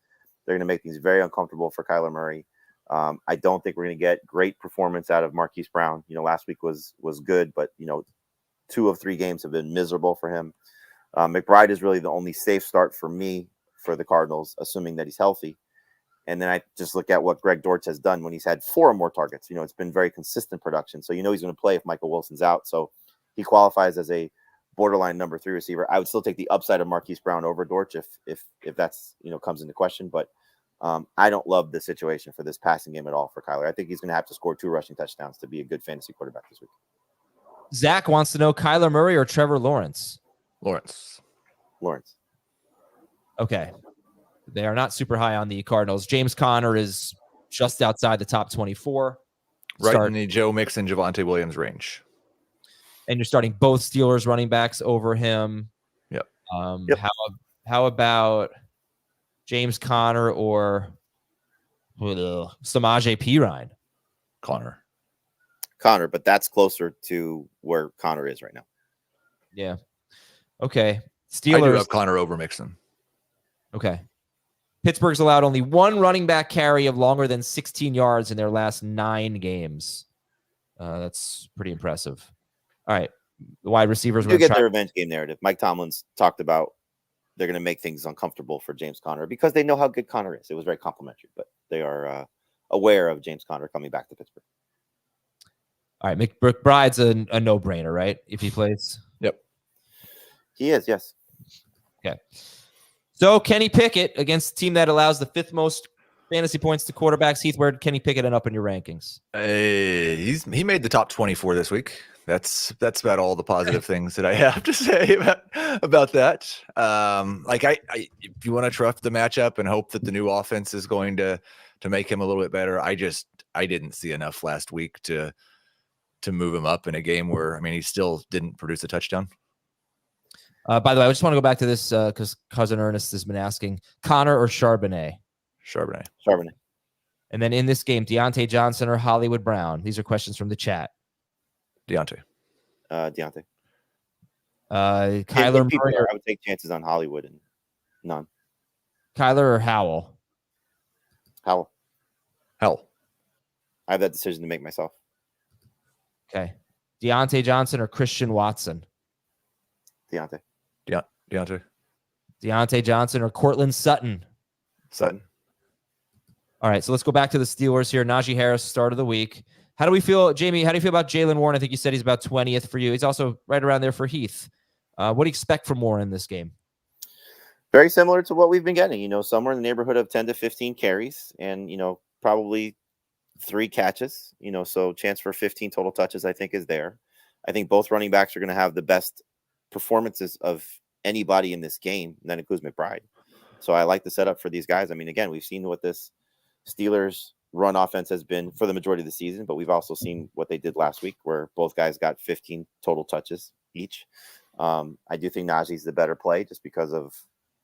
They're going to make things very uncomfortable for Kyler Murray. I don't think we're going to get great performance out of Marquise Brown. Last week was good, but 2 of 3 games have been miserable for him. McBride is really the only safe start for me for the Cardinals, assuming that he's healthy. And then I just look at what Greg Dortch has done when he's had 4 or more targets. It's been very consistent production. So he's going to play if Michael Wilson's out. So he qualifies as a borderline number 3 receiver. I would still take the upside of Marquise Brown over Dortch if that's comes into question. But I don't love the situation for this passing game at all for Kyler. I think he's going to have to score 2 rushing touchdowns to be a good fantasy quarterback this week. Zach wants to know Kyler Murray or Trevor Lawrence. Lawrence. Okay. They are not super high on the Cardinals. James Conner is just outside the top 24. Right in the Joe Mixon, Javonte Williams range. And you're starting both Steelers running backs over him. Yep. How about James Conner or Samaje Perine? Conner, but that's closer to where Conner is right now. Yeah. Okay. Steelers. I do have Conner over Mixon. Okay. Pittsburgh's allowed only 1 running back carry of longer than 16 yards in their last 9 games. That's pretty impressive. All right. The wide receivers you get the revenge game narrative. Mike Tomlin's talked about they're going to make things uncomfortable for James Conner because they know how good Conner is. It was very complimentary, but they are aware of James Conner coming back to Pittsburgh. All right. McBride's a no-brainer, right? If he plays. Yep. He is, yes. Okay. So Kenny Pickett against a team that allows the 5th most fantasy points to quarterbacks. Heath, where did Kenny Pickett end up in your rankings? He made the top 24 this week. That's about all the positive things that I have to say about that. If you want to trust the matchup and hope that the new offense is going to make him a little bit better, I didn't see enough last week to to move him up in a game where, I mean, he still didn't produce a touchdown. By the way, I just want to go back to this because Cousin Ernest has been asking, Connor or Charbonnet? Charbonnet. And then in this game, Deontay Johnson or Hollywood Brown? These are questions from the chat. Deontay. Deontay. Kyler Murray. I would take chances on Hollywood and none. Kyler or Howell? Howell. I have that decision to make myself. Okay. Deontay Johnson or Christian Watson? Deontay. Deontay Johnson or Cortland Sutton? Sutton. All right, so let's go back to the Steelers here. Najee Harris, start of the week. How do we feel, Jamie? How do you feel about Jaylen Warren? I think you said he's about 20th for you. He's also right around there for Heath. What do you expect from Warren in this game? Very similar to what we've been getting, somewhere in the neighborhood of 10 to 15 carries and, probably 3 catches, so chance for 15 total touches, I think, is there. I think both running backs are going to have the best performances of anybody in this game, and that includes McBride. So I like the setup for these guys. I mean, again, we've seen what this Steelers run offense has been for the majority of the season, but we've also seen what they did last week where both guys got 15 total touches each. I do think Najee's the better play just because of,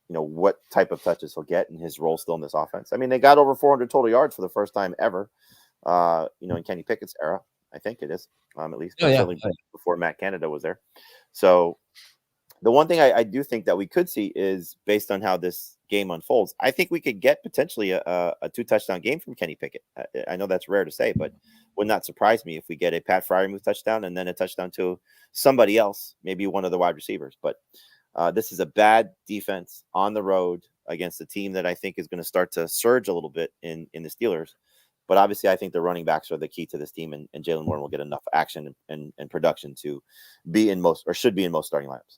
what type of touches he'll get and his role still in this offense. I mean, they got over 400 total yards for the first time ever, in Kenny Pickett's era. I think it is, at least before Matt Canada was there. So the one thing I do think that we could see is based on how this game unfolds, I think we could get potentially a 2-touchdown game from Kenny Pickett. I know that's rare to say, but would not surprise me if we get a Pat Freiermuth touchdown and then a touchdown to somebody else, maybe one of the wide receivers. But this is a bad defense on the road against a team that I think is going to start to surge a little bit in the Steelers. But obviously, I think the running backs are the key to this team, and Jaylen Warren will get enough action and production to be in most, or should be in most, starting lineups.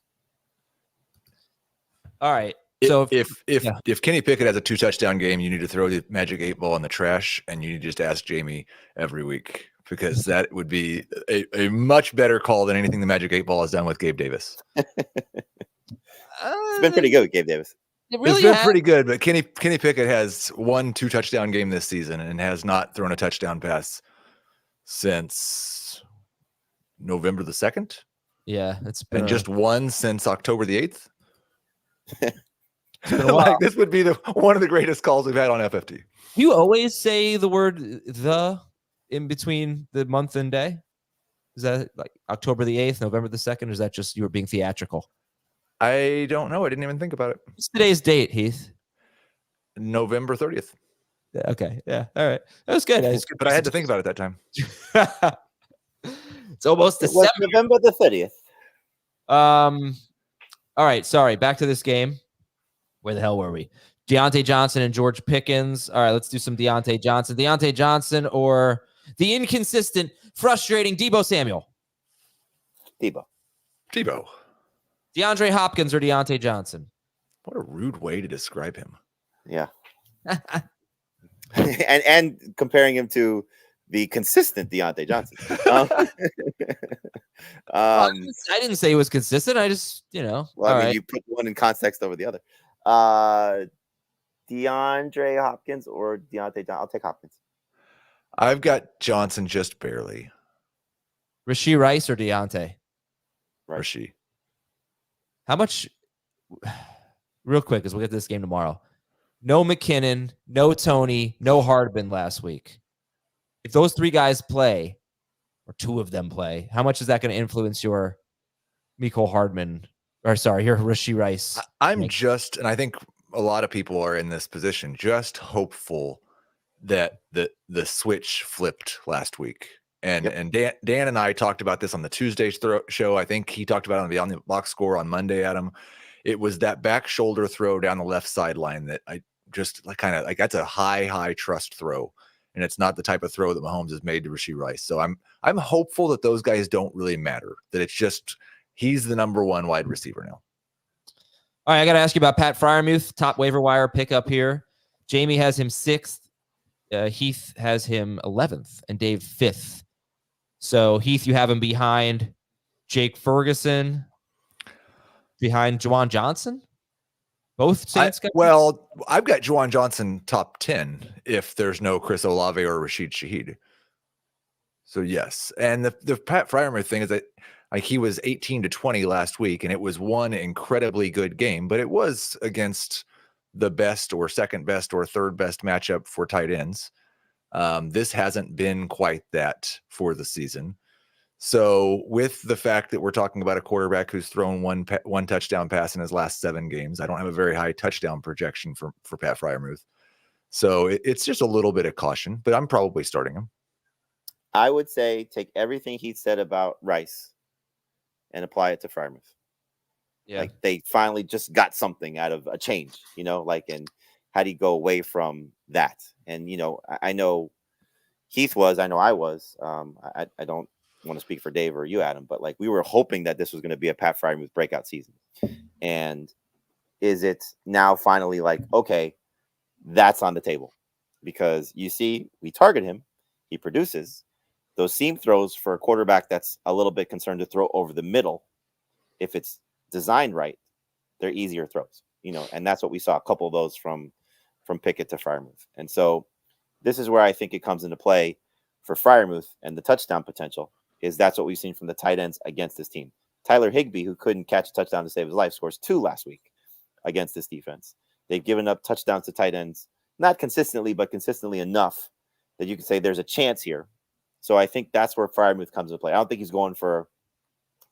All right. So if Kenny Pickett has a 2-touchdown game, you need to throw the magic 8 ball in the trash, and you need to just ask Jamie every week, because that would be a much better call than anything the magic 8 ball has done with Gabe Davis. It's been pretty good with Gabe Davis. It's been pretty good, but Kenny Pickett has won 2-touchdown game this season and has not thrown a touchdown pass since November the 2nd. Yeah, it's been and just one since October the 8th. Like, this would be one of the greatest calls we've had on FFT. You always say the word "the" in between the month and day. Is that like October the 8th, November the 2nd, or is that just you were being theatrical? I don't know. I didn't even think about it. What's today's date, Heath? November 30th. Okay. Yeah. All right. That was good. But I had to think about it that time. It's almost December. November the 30th. All right. Sorry. Back to this game. Where the hell were we? Deontay Johnson and George Pickens. All right. Let's do some Deontay Johnson. Deontay Johnson or the inconsistent, frustrating Deebo Samuel? Deebo. DeAndre Hopkins or Deontay Johnson? What a rude way to describe him. Yeah. and comparing him to the consistent Deontay Johnson. I didn't say he was consistent. I just, Well, I mean, you put one in context over the other. DeAndre Hopkins or Deontay Johnson? I'll take Hopkins. I've got Johnson just barely. Rashee Rice or Deontay? Right. Rashee. How much, real quick, because we'll get to this game tomorrow. No McKinnon, no Tony, no Hardman last week. If those 3 guys play, or 2 of them play, how much is that going to influence your Mecole Hardman, or sorry, your Rashee Rice? I'm just, and I think a lot of people are in this position, just hopeful that the switch flipped last week. And Dan and I talked about this on the Tuesday show. I think he talked about it on the box score on Monday, Adam. It was that back shoulder throw down the left sideline that I just like that's a high trust throw. And it's not the type of throw that Mahomes has made to Rashee Rice. So I'm hopeful that those guys don't really matter, that it's just he's the number 1 wide receiver now. All right, I got to ask you about Pat Freiermuth, top waiver wire pickup here. Jamie has him 6th. Heath has him 11th and Dave 5th. So, Heath, you have him behind Jake Ferguson, behind Juwan Johnson? Both Saints guys? Well, I've got Juwan Johnson top 10 if there's no Chris Olave or Rashid Shaheed. So yes, and the Pat Freiermuth thing is that like he was 18-20 last week, and it was one incredibly good game, but it was against the best or second best or third best matchup for tight ends. This hasn't been quite that for the season. So with the fact that we're talking about a quarterback who's thrown one touchdown pass in his last 7 games, I don't have a very high touchdown projection for Pat Freiermuth. So it's just a little bit of caution, but I'm probably starting him. I would say take everything he said about Rice and apply it to Freiermuth. Yeah. Like they finally just got something out of a change, and how do you go away from that? And, I know Heath was, I know I was, I don't want to speak for Dave or you, Adam, but like we were hoping that this was going to be a Pat Freiermuth breakout season. And is it now finally like, okay, that's on the table? Because you see, we target him, he produces those seam throws for a quarterback that's a little bit concerned to throw over the middle. If it's designed right, they're easier throws, and that's what we saw a couple of those from Pickett to Freiermuth. And so this is where I think it comes into play for Freiermuth and the touchdown potential is that's what we've seen from the tight ends against this team. Tyler Higbee, who couldn't catch a touchdown to save his life, scores 2 last week against this defense. They've given up touchdowns to tight ends, not consistently, but consistently enough that you can say there's a chance here. So I think that's where Freiermuth comes into play. I don't think he's going for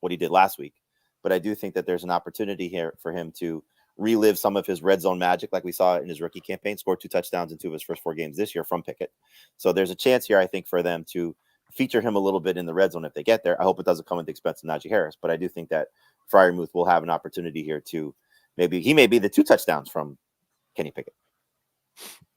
what he did last week, but I do think that there's an opportunity here for him to relive some of his red zone magic like we saw in his rookie campaign, scored 2 touchdowns in 2 of his first 4 games this year from Pickett. So there's a chance here, I think, for them to feature him a little bit in the red zone if they get there. I hope it doesn't come at the expense of Najee Harris, but I do think that Freiermuth will have an opportunity here to he may be the 2 touchdowns from Kenny Pickett.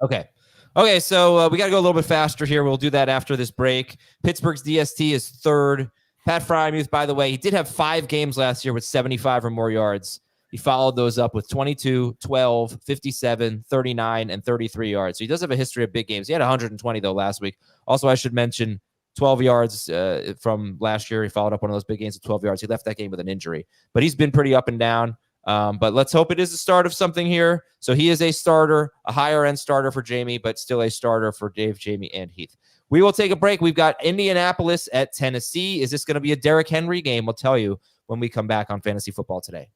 Okay, so we got to go a little bit faster here. We'll do that after this break. Pittsburgh's DST is 3rd. Pat Freiermuth, by the way, he did have 5 games last year with 75 or more yards. He followed those up with 22, 12, 57, 39, and 33 yards. So he does have a history of big games. He had 120, though, last week. Also, I should mention 12 yards from last year. He followed up one of those big games with 12 yards. He left that game with an injury. But he's been pretty up and down. But let's hope it is the start of something here. So he is a starter, a higher-end starter for Jamie, but still a starter for Dave, Jamie, and Heath. We will take a break. We've got Indianapolis at Tennessee. Is this going to be a Derrick Henry game? We'll tell you when we come back on Fantasy Football Today.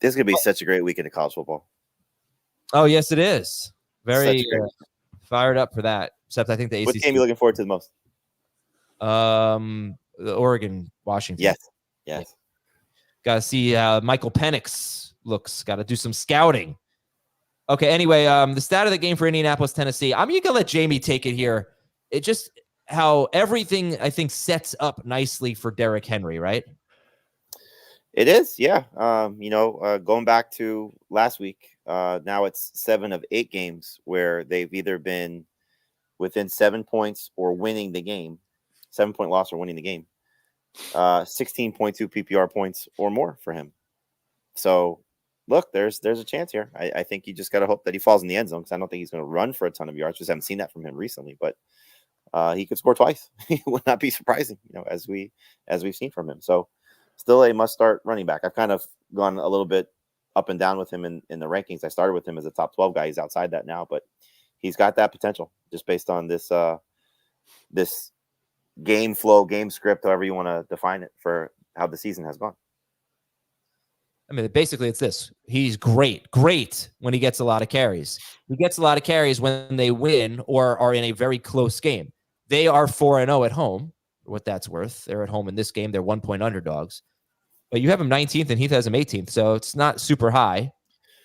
This is going to be such a great weekend of college football. Oh, yes, it is. Very fired up for that. Except I think the ACC. What game are you looking forward to the most? The Oregon, Washington. Yes. Got to see how Michael Penix looks. Got to do some scouting. Okay, anyway, the stat of the game for Indianapolis, Tennessee. I'm going to let Jamie take it here. It just how everything, I think, sets up nicely for Derrick Henry, right? It is, yeah. Going back to last week, now it's 7 of 8 games where they've either been within 7 points or winning the game, 7-point loss or winning the game, 16.2 PPR points or more for him. So, look, there's a chance here. I think you just got to hope that he falls in the end zone because I don't think he's going to run for a ton of yards. Just haven't seen that from him recently, but he could score twice. It would not be surprising, as we've seen from him. So. Still a must-start running back. I've kind of gone a little bit up and down with him in the rankings. I started with him as a top 12 guy. He's outside that now, but he's got that potential just based on this game flow, game script, however you want to define it for how the season has gone. I mean, basically it's this. He's great when he gets a lot of carries. He gets a lot of carries when they win or are in a very close game. They are 4-0 at home. What that's worth. They're at home in this game. They're 1-point underdogs. But you have him 19th and Heath has him 18th, so it's not super high.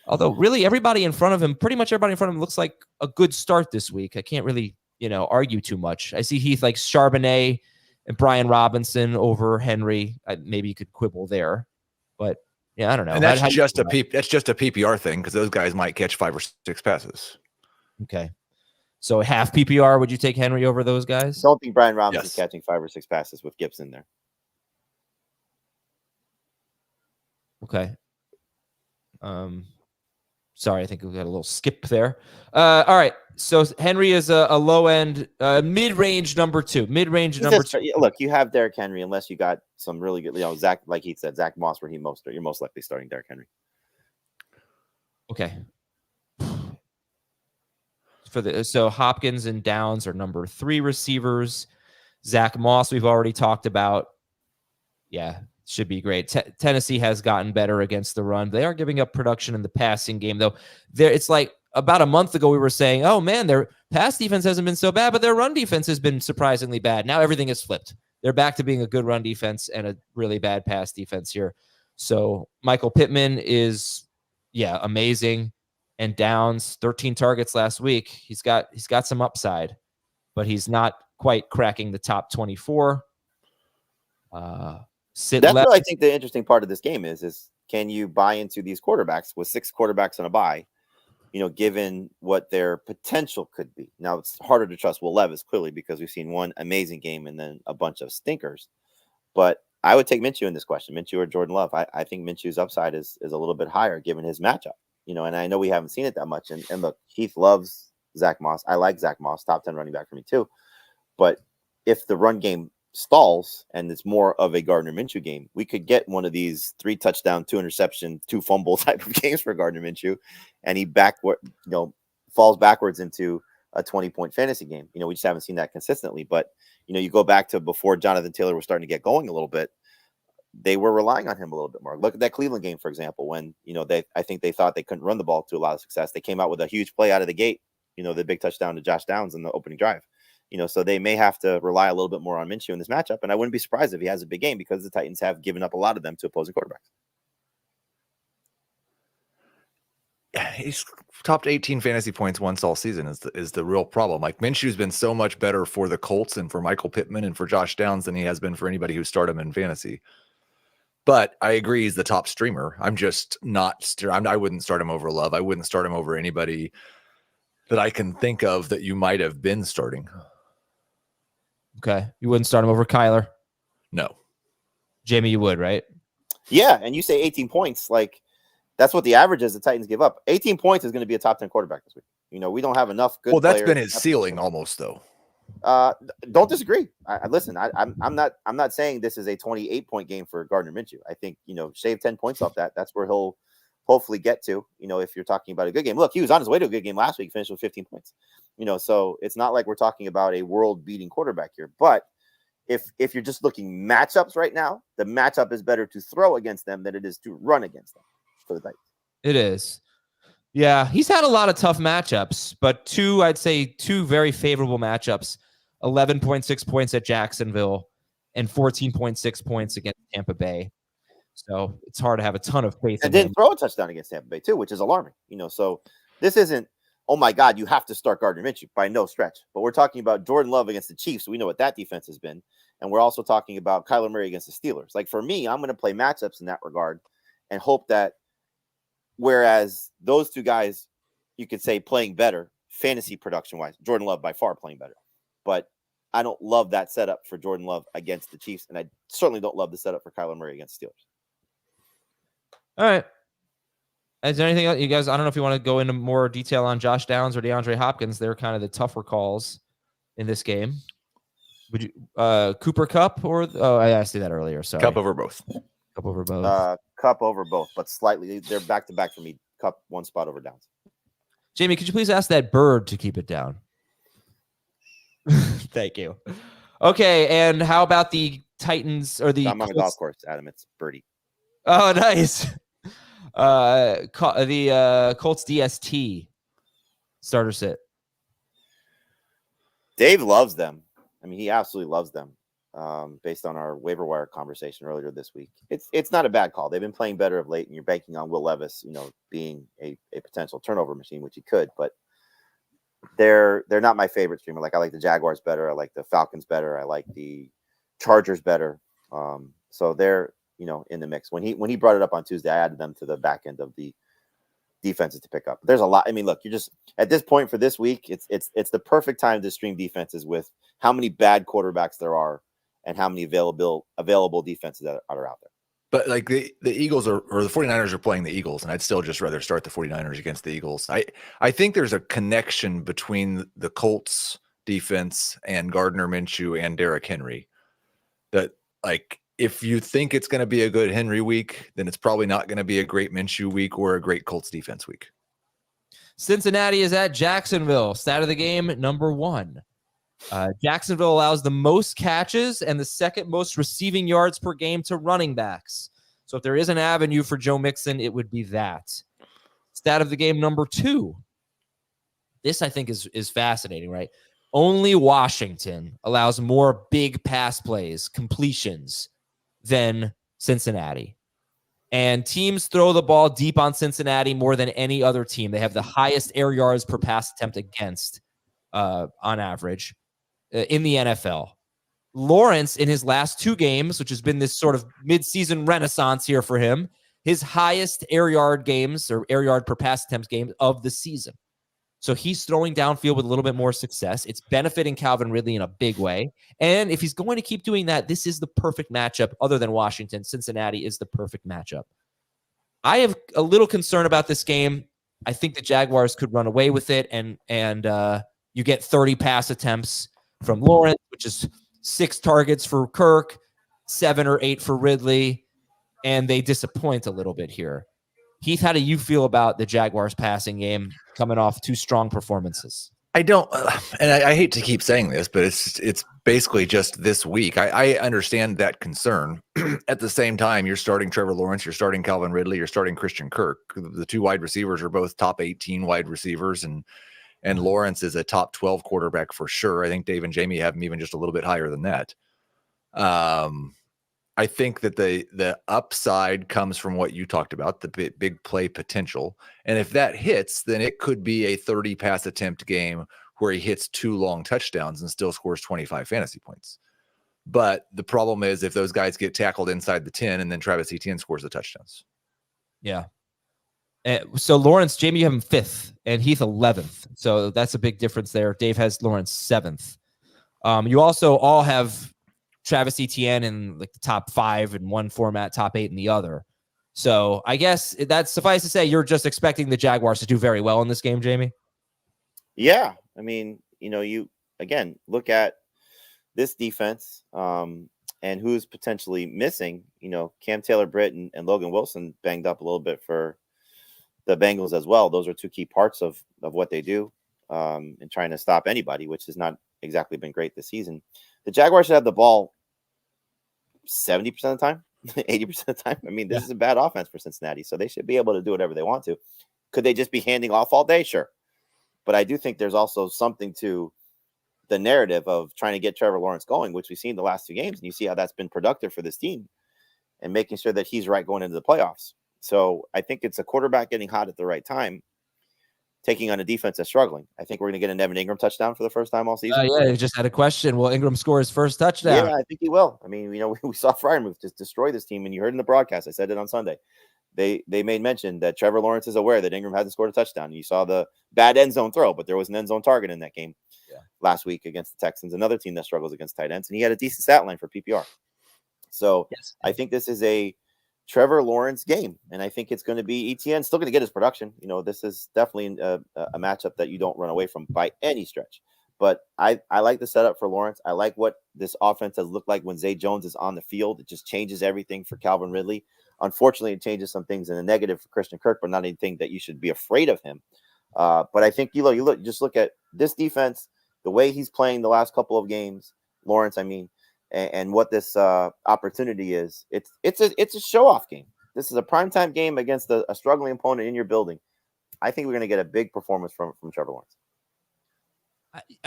Although really everybody in front of him, pretty much everybody in front of him looks like a good start this week. I can't really, argue too much. I see Heath like Charbonnet and Brian Robinson over Henry. Maybe you could quibble there. But yeah, I don't know. And that's just a PPR thing because those guys might catch 5 or 6 passes. Okay. So half PPR, would you take Henry over those guys? Don't think Brian Robinson's catching 5 or 6 passes with Gibson there. Okay. Sorry, I think we got a little skip there. All right. So Henry is a low end, mid-range number 2. Mid-range number 2. Look, you have Derrick Henry unless you got some really good, Zach, like he said, Zach Moss, where you're most likely starting Derrick Henry. Okay. So Hopkins and Downs are number 3 receivers. Zach Moss, we've already talked about. Yeah, should be great. Tennessee has gotten better against the run. They are giving up production in the passing game, though. It's like about a month ago we were saying, oh, man, their pass defense hasn't been so bad, but their run defense has been surprisingly bad. Now everything is flipped. They're back to being a good run defense and a really bad pass defense here. So Michael Pittman is, amazing. And Downs, 13 targets last week. He's got some upside, but he's not quite cracking the top 24. That's what I think the interesting part of this game is can you buy into these quarterbacks with 6 quarterbacks on a bye, given what their potential could be. Now, it's harder to trust Will Levis, clearly, because we've seen one amazing game and then a bunch of stinkers. But I would take Minshew in this question, Minshew or Jordan Love. I think Minshew's upside is a little bit higher given his matchup. And I know we haven't seen it that much. And look, Heath loves Zach Moss. I like Zach Moss, top 10 running back for me too. But if the run game stalls and it's more of a Gardner Minshew game, we could get one of these 3 touchdown, 2 interception, 2 fumble type of games for Gardner Minshew, and he falls backwards into a 20-point fantasy game. We just haven't seen that consistently. But you go back to before Jonathan Taylor was starting to get going a little bit, they were relying on him a little bit more. Look at that Cleveland game, for example, when I think they thought they couldn't run the ball to a lot of success. They came out with a huge play out of the gate, the big touchdown to Josh Downs in the opening drive. So they may have to rely a little bit more on Minshew in this matchup. And I wouldn't be surprised if he has a big game because the Titans have given up a lot of them to opposing quarterbacks. He's topped 18 fantasy points once all season is the real problem. Like Minshew's been so much better for the Colts and for Michael Pittman and for Josh Downs than he has been for anybody who started him in fantasy. But I agree he's the top streamer. I'm just not. I wouldn't start him over Love. I wouldn't start him over anybody that I can think of that you might have been starting. Okay. You wouldn't start him over Kyler? No. Jamie, you would, right? Yeah, and you say 18 points. Like, that's what the average is the Titans give up. 18 points is going to be a top 10 quarterback this week. We don't have enough good that's players. been his ceiling almost, though. Don't disagree. Listen, I'm not saying this is a 28-point game for Gardner Minshew. I think, shave 10 points off that. That's where he'll hopefully get to, if you're talking about a good game. Look, he was on his way to a good game last week, finished with 15 points. So it's not like we're talking about a world-beating quarterback here. But if you're just looking matchups right now, the matchup is better to throw against them than it is to run against them for the Titans. It is. Yeah, he's had a lot of tough matchups, but I'd say two very favorable matchups, 11.6 points at Jacksonville and 14.6 points against Tampa Bay. So it's hard to have a ton of faith. And didn't throw a touchdown against Tampa Bay too, which is alarming. So this isn't, oh my God, you have to start Gardner Minshew by no stretch. But we're talking about Jordan Love against the Chiefs. We know what that defense has been. And we're also talking about Kyler Murray against the Steelers. Like for me, I'm going to play matchups in that regard and hope that whereas those two guys, you could say playing better fantasy production wise, Jordan Love by far playing better. But I don't love that setup for Jordan Love against the Chiefs. And I certainly don't love the setup for Kyler Murray against the Steelers. All right. Is there anything else you guys? I don't know if you want to go into more detail on Josh Downs or DeAndre Hopkins. They're kind of the tougher calls in this game. Would you Cooper Kupp or I asked you that earlier. Sorry. Kupp over both. Kupp over both. Kupp over both, but slightly. They're back to back for me. Kupp one spot over Downs. Jamie, could you please ask that bird to keep it down? Thank you. Okay, and how about the Titans or the? I'm on a golf course, Adam. It's birdie. Oh, nice. The Colts DST starter sit. Dave loves them. I mean, he absolutely loves them. Based on our waiver wire conversation earlier this week, it's not a bad call. They've been playing better of late, and you're banking on Will Levis, being a potential turnover machine, which he could. But they're not my favorite streamer. Like I like the Jaguars better. I like the Falcons better. I like the Chargers better. So they're in the mix. When he brought it up on Tuesday, I added them to the back end of the defenses to pick up. There's a lot. I mean, look, you're just at this point for this week, it's the perfect time to stream defenses with how many bad quarterbacks there are and how many available defenses that are out there. But like the Eagles or the 49ers are playing the Eagles, and I'd still just rather start the 49ers against the Eagles. I think there's a connection between the Colts defense and Gardner Minshew and Derrick Henry. That, like, if you think it's going to be a good Henry week, then it's probably not going to be a great Minshew week or a great Colts defense week. Cincinnati is at Jacksonville. Stat of the game, number 1. Jacksonville allows the most catches and the second most receiving yards per game to running backs. So if there is an avenue for Joe Mixon, it would be that. Stat of the game, number 2. This, I think, is fascinating, right? Only Washington allows more big pass plays, completions, than Cincinnati. And teams throw the ball deep on Cincinnati more than any other team. They have the highest air yards per pass attempt against on average in the NFL. Lawrence, in his last 2 games, which has been this sort of midseason renaissance here for him, his highest air yard games or air yard per pass attempts games of the season. So he's throwing downfield with a little bit more success. It's benefiting Calvin Ridley in a big way. And if he's going to keep doing that, this is the perfect matchup. Other than Washington, Cincinnati is the perfect matchup. I have a little concern about this game. I think the Jaguars could run away with it, and you get 30 pass attempts from Lawrence, which is 6 targets for Kirk, 7 or 8 for Ridley, and they disappoint a little bit here. Heath, how do you feel about the Jaguars passing game coming off 2 strong performances? I don't, and I hate to keep saying this, but it's basically just this week. I understand that concern. At the same time, you're starting Trevor Lawrence, you're starting Calvin Ridley, you're starting Christian Kirk. The 2 wide receivers are both top 18 wide receivers, and Lawrence is a top 12 quarterback for sure. I think Dave and Jamie have him even just a little bit higher than that. I think that the upside comes from what you talked about, the big play potential. And if that hits, then it could be a 30 pass attempt game where he hits 2 long touchdowns and still scores 25 fantasy points. But the problem is if those guys get tackled inside the 10 and then Travis Etienne scores the touchdowns. Yeah. So Lawrence, Jamie, you have him 5th and Heath 11th. So that's a big difference there. Dave has Lawrence 7th. You also all have Travis Etienne in like the top 5 in one format, top 8 in the other. So I guess that's suffice to say you're just expecting the Jaguars to do very well in this game, Jamie. Yeah. I mean, you again look at this defense and who's potentially missing. Cam Taylor-Britt and Logan Wilson banged up a little bit for the Bengals as well. Those are 2 key parts of what they do in trying to stop anybody, which has not exactly been great this season. The Jaguars should have the ball 70% of the time, 80% of the time. I mean, this is a bad offense for Cincinnati, so they should be able to do whatever they want to. Could they just be handing off all day? Sure. But I do think there's also something to the narrative of trying to get Trevor Lawrence going, which we've seen the last 2 games, and you see how that's been productive for this team and making sure that he's right going into the playoffs. So I think it's a quarterback getting hot at the right time, taking on a defense that's struggling. I think we're going to get an Evan Ingram touchdown for the first time all season. Yeah, I just had a question. Will Ingram score his first touchdown? Yeah, I think he will. I mean, we saw Freiermuth just destroy this team, and you heard in the broadcast, I said it on Sunday. They made mention that Trevor Lawrence is aware that Ingram hasn't scored a touchdown. You saw the bad end zone throw, but there was an end zone target in that game last week against the Texans, another team that struggles against tight ends, and he had a decent stat line for PPR. So I think this is a Trevor Lawrence game, and I think it's going to be Etienne still going to get his production. This is definitely a matchup that you don't run away from by any stretch. But I like the setup for Lawrence. I like what this offense has looked like when Zay Jones is on the field. It just changes everything for Calvin Ridley. Unfortunately, it changes some things in the negative for Christian Kirk, but not anything that you should be afraid of him. But I think you look at this defense, the way he's playing the last couple of games, Lawrence, I mean, and what this opportunity is. It's a show-off game. This is a primetime game against a struggling opponent in your building. I think we're going to get a big performance from Trevor Lawrence.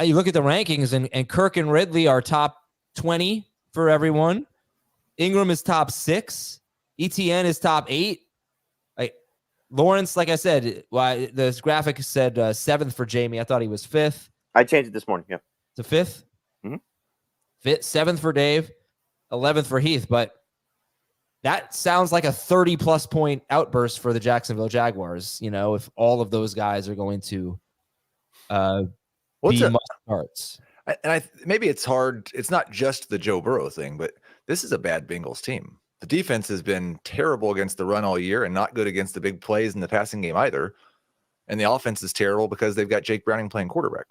You look at the rankings, and Kirk and Ridley are top 20 for everyone. Ingram is top 6. ETN is top 8. Lawrence, like I said, the graphic said 7th for Jamie. I thought he was 5th. I changed it this morning. Yeah, to 5th. Mm-hmm. 7th for Dave, 11th for Heath. But that sounds like a 30-plus point outburst for the Jacksonville Jaguars. If all of those guys are going to be must-starts. And maybe it's hard. It's not just the Joe Burrow thing, but this is a bad Bengals team. The defense has been terrible against the run all year and not good against the big plays in the passing game either. And the offense is terrible because they've got Jake Browning playing quarterback.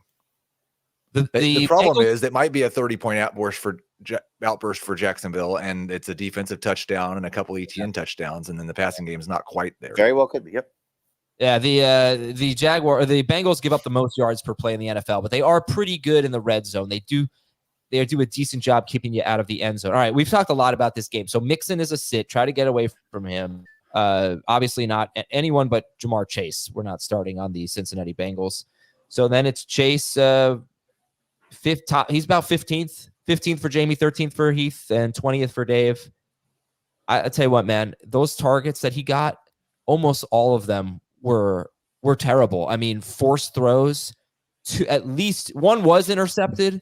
The problem is that might be a 30-point outburst for Jacksonville, and it's a defensive touchdown and a couple ETN touchdowns, and then the passing game is not quite there. Very well could be. Yep. Yeah, the Bengals give up the most yards per play in the NFL, but they are pretty good in the red zone. They do a decent job keeping you out of the end zone. All right, we've talked a lot about this game. So Mixon is a sit. Try to get away from him. Obviously not anyone but Jamar Chase. We're not starting on the Cincinnati Bengals. So then it's Chase, fifth top. He's about 15th for Jamie, 13th for Heath, and 20th for Dave. I tell you what, man, those targets that he got, almost all of them were terrible. I mean, forced throws. At least one was intercepted.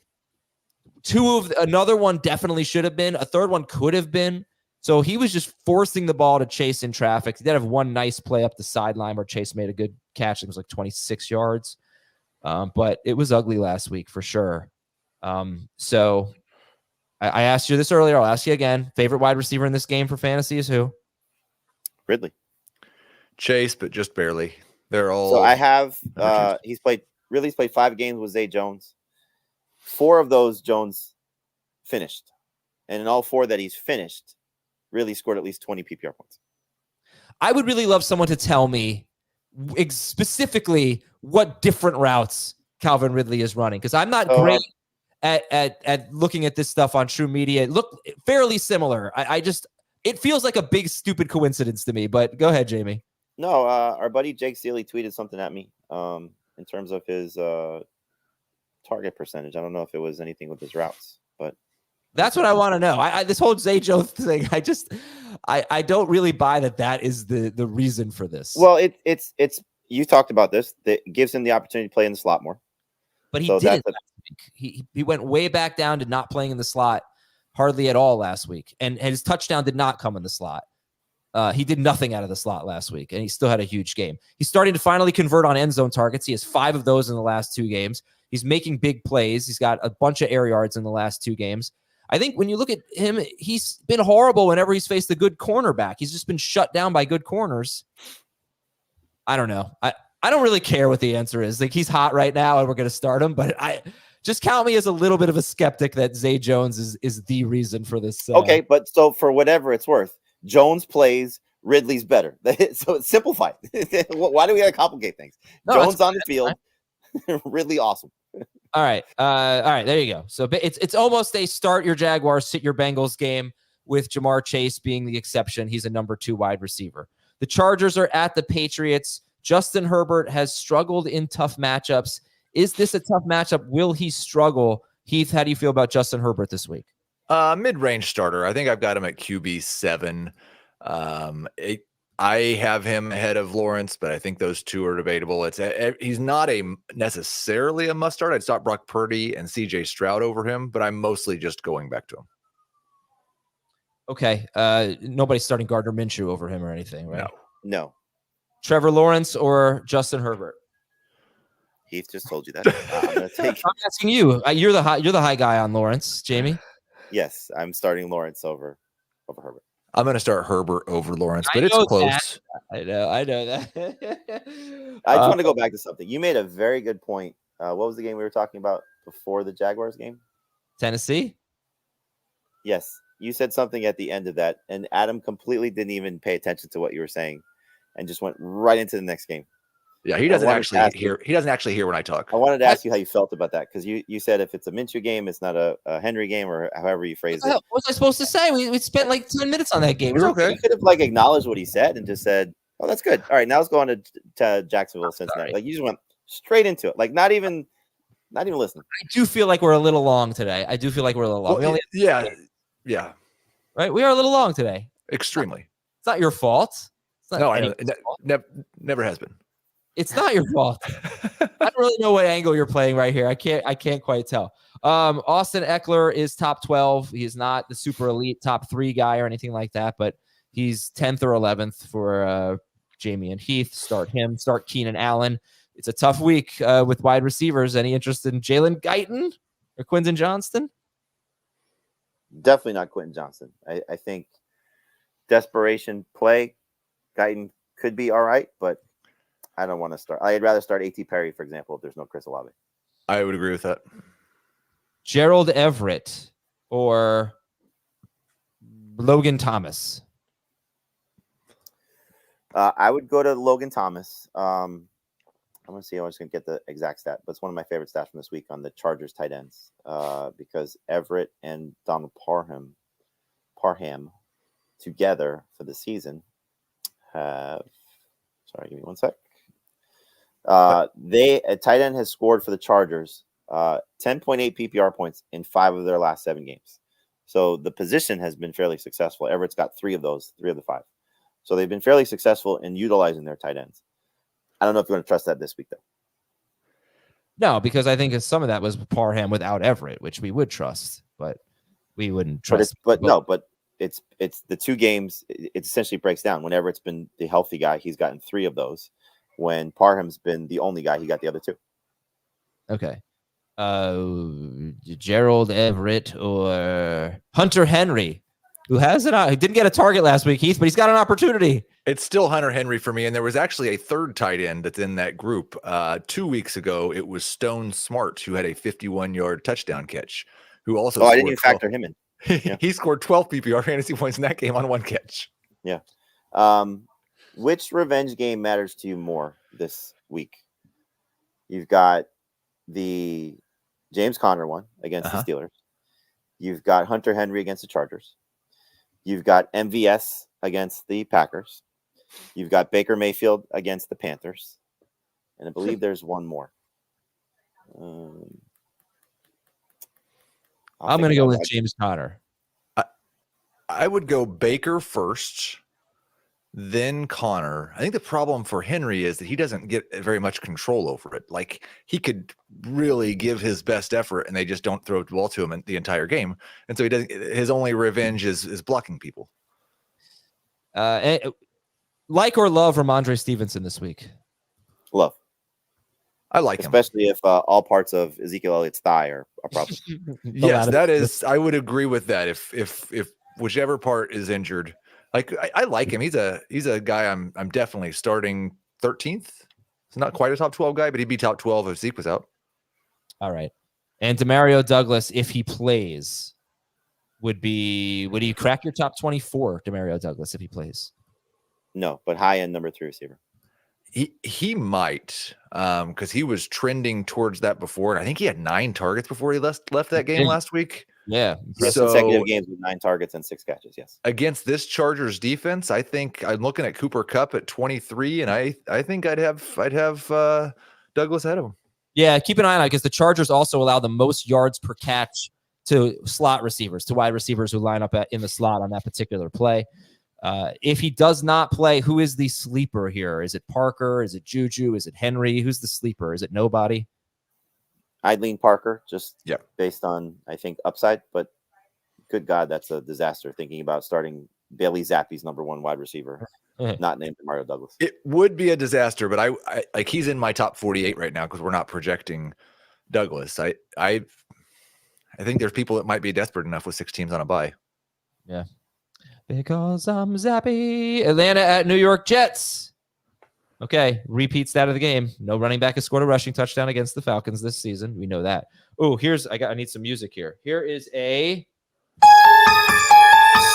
Another one definitely should have been. A third one could have been. So he was just forcing the ball to Chase in traffic. He did have one nice play up the sideline where Chase made a good catch. It was like 26 yards. But it was ugly last week for sure. So I asked you this earlier. I'll ask you again. Favorite wide receiver in this game for fantasy is who? Ridley. Chase, but just barely. They're all. So I have. Ridley's played 5 games with Zay Jones. 4 of those Jones finished, and in all 4 that he's finished, really scored at least 20 PPR points. I would really love someone to tell me specifically what different routes Calvin Ridley is running, because I'm not great at looking at this stuff on True Media. It looked fairly similar. It feels like a big stupid coincidence to me. But go ahead, Jamie. No, our buddy Jake Seeley tweeted something at me in terms of his target percentage. I don't know if it was anything with his routes, but that's what I want to know. This whole Zay Jones thing, I don't really buy that is the reason for this. Well, it's you talked about this. That gives him the opportunity to play in the slot more. But he didn't last week. He went way back down to not playing in the slot hardly at all last week, and his touchdown did not come in the slot. He did nothing out of the slot last week, and he still had a huge game. He's starting to finally convert on end zone targets. He has 5 of those in the last 2 games. He's making big plays. He's got a bunch of air yards in the last 2 games. I think when you look at him, he's been horrible whenever he's faced a good cornerback. He's just been shut down by good corners. I don't know. I don't really care what the answer is. Like, he's hot right now, and we're going to start him. But I just count me as a little bit of a skeptic that Zay Jones is the reason for this. Okay, but so for whatever it's worth, Jones plays, Ridley's better. So it's simplified. Why do we got to complicate things? No, Jones on the field, Ridley awesome. All right. There you go. So it's almost a start your Jaguars, sit your Bengals game with Jamar Chase being the exception. He's a number 2 wide receiver. The Chargers are at the Patriots. Justin Herbert has struggled in tough matchups. Is this a tough matchup? Will he struggle? Heath, how do you feel about Justin Herbert this week? Mid-range starter. I think I've got him at QB 7. I have him ahead of Lawrence, but I think those 2 are debatable. He's not necessarily a must start. I'd start Brock Purdy and CJ Stroud over him, but I'm mostly just going back to him. Okay. Nobody's starting Gardner Minshew over him or anything, right? No. Trevor Lawrence or Justin Herbert? Heath just told you that. I'm asking you. You're the high guy on Lawrence, Jamie. Yes, I'm starting Lawrence over Herbert. I'm going to start Herbert over Lawrence, but it's close. I know that. I just want to go back to something. You made a very good point. What was the game we were talking about before the Jaguars game? Tennessee? Yes. You said something at the end of that, and Adam completely didn't even pay attention to what you were saying and just went right into the next game. Yeah, he doesn't actually hear. He doesn't actually hear when I talk. I wanted to ask you how you felt about that, because you said if it's a Minshew game, it's not a Henry game, or however you phrase it. What was I supposed to say? We spent like 10 minutes on that game. It was okay. You could have acknowledged what he said and just said, "Oh, that's good. All right, now let's go on to Jacksonville, Cincinnati." Like, you just went straight into it, like not even listening. I do feel like we're a little long today. Well, yeah. Right, we are a little long today. Extremely. It's not your fault. No, I know. Never has been. It's not your fault. I don't really know what angle you're playing right here. I can't quite tell. Austin Eckler is top 12. He is not the super elite top 3 guy or anything like that, but he's 10th or 11th for Jamie and Heath. Start him. Start Keenan Allen. It's a tough week with wide receivers. Any interest in Jalen Guyton or Quinton Johnston? Definitely not Quentin Johnson. I think desperation play, Guyton could be all right, but I don't want to start. I'd rather start A.T. Perry, for example, if there's no Chris Olave. I would agree with that. Gerald Everett or Logan Thomas? I would go to Logan Thomas. I'm going to see. I was going to get the exact stat, but it's one of my favorite stats from this week on the Chargers tight ends because Everett and Donald Parham together for the season have. Sorry, give me 1 sec. A tight end has scored for the Chargers 10.8 PPR points in 5 of their last 7 games. So the position has been fairly successful. Everett's got 3 of those, 3 of the 5. So they've been fairly successful in utilizing their tight ends. I don't know if you want to trust that this week, though. No, because I think some of that was Parham without Everett, which we would trust, but we wouldn't trust. But it's the 2 games. It essentially breaks down. Whenever it's been the healthy guy, he's gotten 3 of those. When Parham's been the only guy, he got the other 2. Okay. Gerald Everett or Hunter Henry, who didn't get a target last week, Heath, but he's got an opportunity. It's still Hunter Henry for me, and there was actually a third tight end that's in that group. 2 weeks ago, it was Stone Smart, who had a 51-yard touchdown catch, who also I didn't even factor him in. Yeah. He scored 12 PPR fantasy points in that game on 1 catch. Yeah. Which revenge game matters to you more this week? You've got the James Conner one against the Steelers. You've got Hunter Henry against the Chargers. You've got MVS against the Packers. You've got Baker Mayfield against the Panthers. And I believe there's one more. I'm going to go with James Conner. I would go Baker first, then Connor. I think the problem for Henry is that he doesn't get very much control over it. Like, he could really give his best effort and they just don't throw the ball to him the entire game. And so his only revenge is blocking people. Like or love Ramondre Stevenson this week? Love. I like him. Especially if all parts of Ezekiel Elliott's thigh are a problem. Yes, that is. I would agree with that. If whichever part is injured, like I like him. He's a guy I'm definitely starting 13th. He's not quite a top 12 guy, but he'd be top 12 if Zeke was out. All right. And Demario Douglas, if he plays, would he crack your top 24, Demario Douglas, if he plays? No, but high end number 3 receiver. He might, because he was trending towards that before, and I think he had 9 targets before he left that game last week. Yeah, consecutive games with 9 targets and 6 catches. Yes, against this Chargers defense, I think I'm looking at Cooper Kupp at 23, and I think I'd have Douglas ahead of him. Yeah, keep an eye on it because the Chargers also allow the most yards per catch to slot receivers, to wide receivers who line up in the slot on that particular play. If he does not play, who is the sleeper here? Is it Parker? Is it Juju? Is it Henry? Who's the sleeper? Is it nobody? I'd lean Parker just based on, I think, upside. But good God, that's a disaster thinking about starting Bailey Zappi's number 1 wide receiver, not named Mario Douglas. It would be a disaster, but I like he's in my top 48 right now because we're not projecting Douglas. I think there's people that might be desperate enough with 6 teams on a bye. Yeah. Because I'm zappy. Atlanta at New York Jets. Okay, repeat stat of the game. No running back has scored a rushing touchdown against the Falcons this season. We know that. Oh, I need some music here. Here is a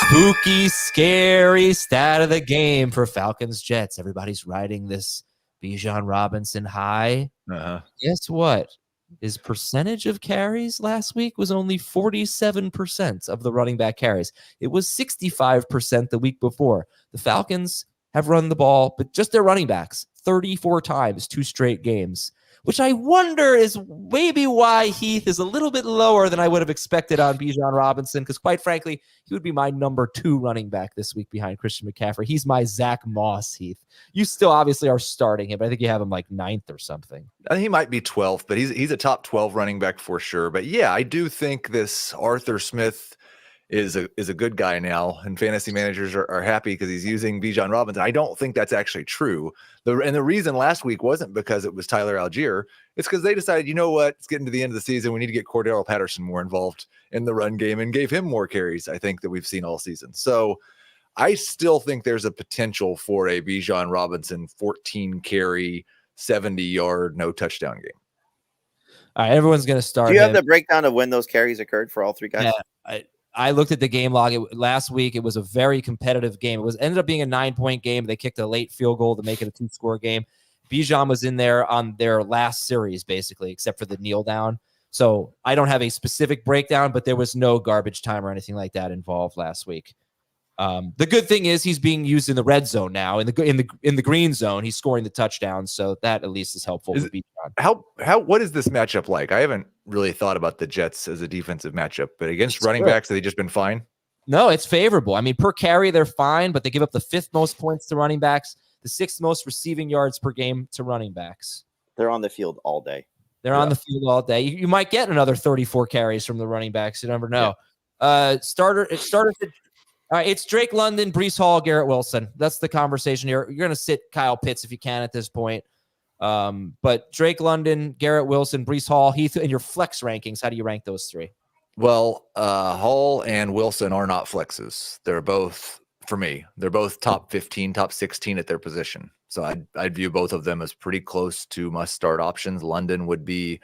spooky, scary stat of the game for Falcons Jets. Everybody's riding this Bijan Robinson high. Guess what? His percentage of carries last week was only 47% of the running back carries. It was 65% the week before. The Falcons have run the ball, but just their running backs 34 times, 2 straight games, which I wonder is maybe why Heath is a little bit lower than I would have expected on Bijan Robinson, because quite frankly, he would be my number 2 running back this week behind Christian McCaffrey. He's my Zach Moss, Heath. You still obviously are starting him, but I think you have him like 9th or something. I think he might be 12th, but he's a top 12 running back for sure. But yeah, I do think this Arthur Smith is a good guy now, and fantasy managers are happy because he's using Bijan Robinson. I don't think that's actually true. The reason last week wasn't because it was Tyler Algier. It's because they decided, you know what, it's getting to the end of the season. We need to get Cordero Patterson more involved in the run game and gave him more carries, I think, that we've seen all season. So I still think there's a potential for a Bijan Robinson 14 carry, 70-yard, no touchdown game. All right, everyone's going to start. Do you have him. the breakdown of when those carries occurred for all three guys? Yeah, I looked at the game log last week. It was a very competitive game. It ended up being a 9-point game. They kicked a late field goal to make it a 2-score game. Bijan was in there on their last series, basically, except for the kneel down. So I don't have a specific breakdown, but there was no garbage time or anything like that involved last week. The good thing is he's being used in the red zone now. In the green zone, he's scoring the touchdowns, so that at least is helpful for Bijan. What is this matchup like? I haven't really thought about the Jets as a defensive matchup, but against It's running good. backs, have they just been fine? No, it's favorable. I mean, per carry, they're fine, but they give up the 5th most points to running backs, the 6th most receiving yards per game to running backs. They're on the field all day. They're on the field all day. You might get another 34 carries from the running backs. You never know. Starter. All right, it's Drake London, Breece Hall, Garrett Wilson. That's the conversation here. You're going to sit Kyle Pitts if you can at this point. But Drake London, Garrett Wilson, Breece Hall, Heath, in your flex rankings, how do you rank those three? Well, Hall and Wilson are not flexes. They're both, for me, they're both top 15, top 16 at their position. So I'd view both of them as pretty close to must-start options. London would be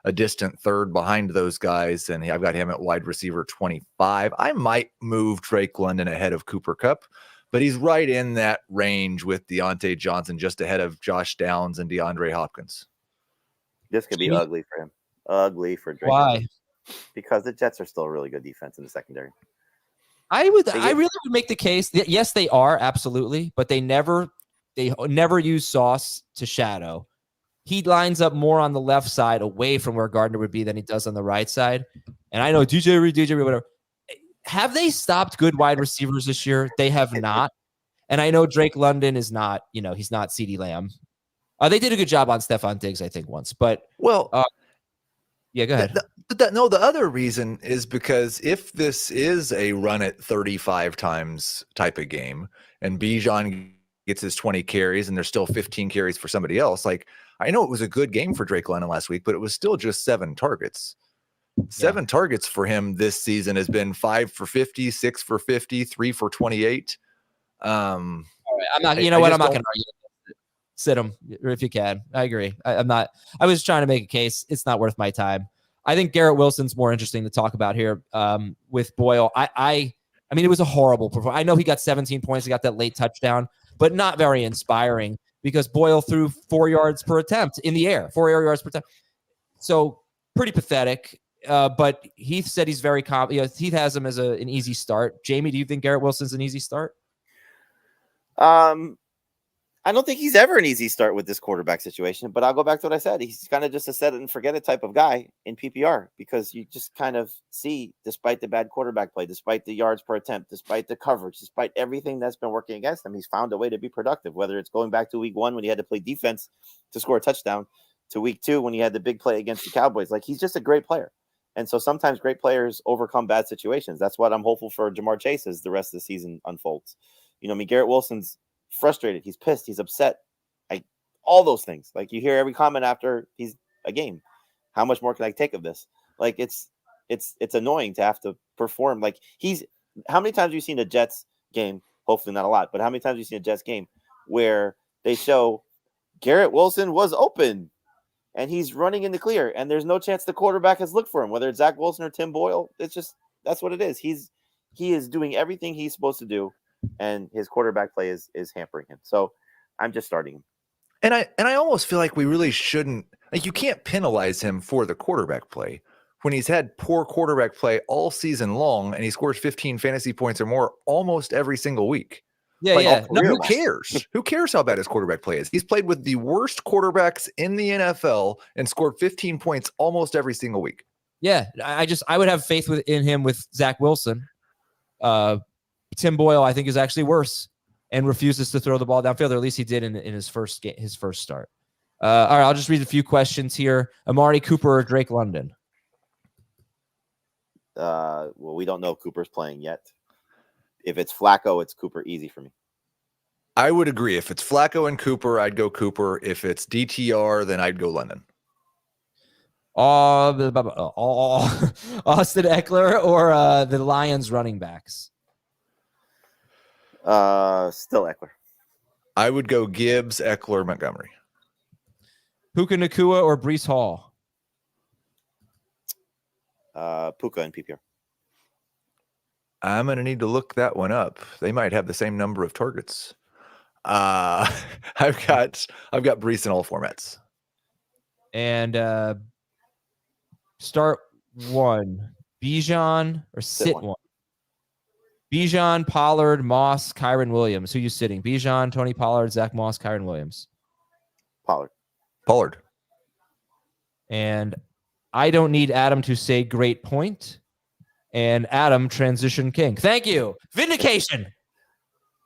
a distant third behind those guys, and I've got him at wide receiver 25. I might move Drake London ahead of Cooper Kupp, but he's right in that range with Deontay Johnson, just ahead of Josh Downs and DeAndre Hopkins. This could be ugly for him. Ugly for Drake. Why? Because the Jets are still a really good defense in the secondary. I really would make the case that yes, they are absolutely, but they never use Sauce to shadow. He lines up more on the left side away from where Gardner would be than he does on the right side. And I know DJ Reed, whatever. Have they stopped good wide receivers this year? They have not. And I know Drake London is not, he's not CeeDee Lamb. They did a good job on Stephon Diggs, I think, once. But, yeah, go ahead. The other reason is because if this is a run it 35 times type of game and Bijan gets his 20 carries and there's still 15 carries for somebody else, like, I know it was a good game for Drake London last week, but it was still just 7 targets. 7 targets for him this season has been 5 for 50, 6 for 50, 3 for 28. All right, I'm not. You know what? I'm not going to argue. Sit him if you can. I agree. I'm not. I was trying to make a case. It's not worth my time. I think Garrett Wilson's more interesting to talk about here with Boyle. I mean, it was a horrible performance. I know he got 17 points. He got that late touchdown, but not very inspiring. Because Boyle threw 4 yards per attempt in the air, 4 yards per attempt. So pretty pathetic. But Heath said he's very confident. Heath has him as an easy start. Jamie, do you think Garrett Wilson's an easy start? I don't think he's ever an easy start with this quarterback situation, but I'll go back to what I said. He's kind of just a set it and forget it type of guy in PPR because you just kind of see, despite the bad quarterback play, despite the yards per attempt, despite the coverage, despite everything that's been working against him, he's found a way to be productive, whether it's going back to week 1 when he had to play defense to score a touchdown to week 2 when he had the big play against the Cowboys. Like, he's just a great player. And so sometimes great players overcome bad situations. That's what I'm hopeful for Jamar Chase as the rest of the season unfolds. Garrett Wilson's frustrated, he's pissed, he's upset, all those things. Like, you hear every comment after he's a game. How much more can I take of this? Like, it's annoying to have to perform. Like, how many times have you seen a Jets game? Hopefully not a lot, but how many times have you seen a Jets game where they show Garrett Wilson was open and he's running in the clear and there's no chance the quarterback has looked for him, whether it's Zach Wilson or Tim Boyle? It's just, that's what it is. He is doing everything he's supposed to do, and his quarterback play is hampering him. So I'm just starting him. And I almost feel like we really shouldn't, like, you can't penalize him for the quarterback play when he's had poor quarterback play all season long and he scores 15 fantasy points or more almost every single week. Yeah. No, who cares? Who cares how bad his quarterback play is? He's played with the worst quarterbacks in the NFL and scored 15 points almost every single week. Yeah, I would have faith in him with Zach Wilson. Tim Boyle, I think, is actually worse and refuses to throw the ball downfield, or at least he did in his first game, his first start. All right, I'll just read a few questions here. Amari Cooper or Drake London? Well, we don't know if Cooper's playing yet. If it's Flacco, it's Cooper easy for me. I would agree. If it's Flacco and Cooper, I'd go Cooper. If it's DTR, then I'd go London. Austin Eckler or the Lions running backs? Still Eckler. I would go Gibbs, Eckler, Montgomery. Puka Nacua or Breece Hall? Puka and PPR. I'm going to need to look that one up. They might have the same number of targets. I've got Breece in all formats. And start one. Bijan or sit one? Bijan, Pollard, Moss, Kyron Williams. Who you sitting? Bijan, Tony Pollard, Zach Moss, Kyron Williams. Pollard. And I don't need Adam to say great point. And Adam, transition king. Thank you. Vindication.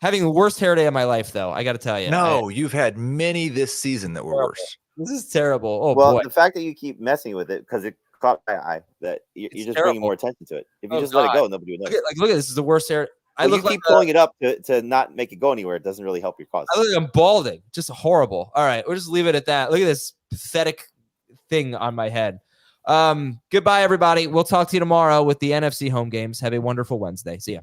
Having the worst hair day of my life, though. I got to tell you. No, you've had many this season that were worse. This is terrible. Oh, well, boy. the fact that you keep messing with it because it caught my eye, that you're just terrible. bringing more attention to it. If you just God. let it go, nobody would know. Look at this. Is the worst hair. I look keep pulling it up to not make it go anywhere. It doesn't really help your cause. I look like I'm balding. Just horrible. All right. We'll just leave it at that. Look at this pathetic thing on my head. Goodbye, everybody. We'll talk to you tomorrow with the NFC home games. Have a wonderful Wednesday. See ya.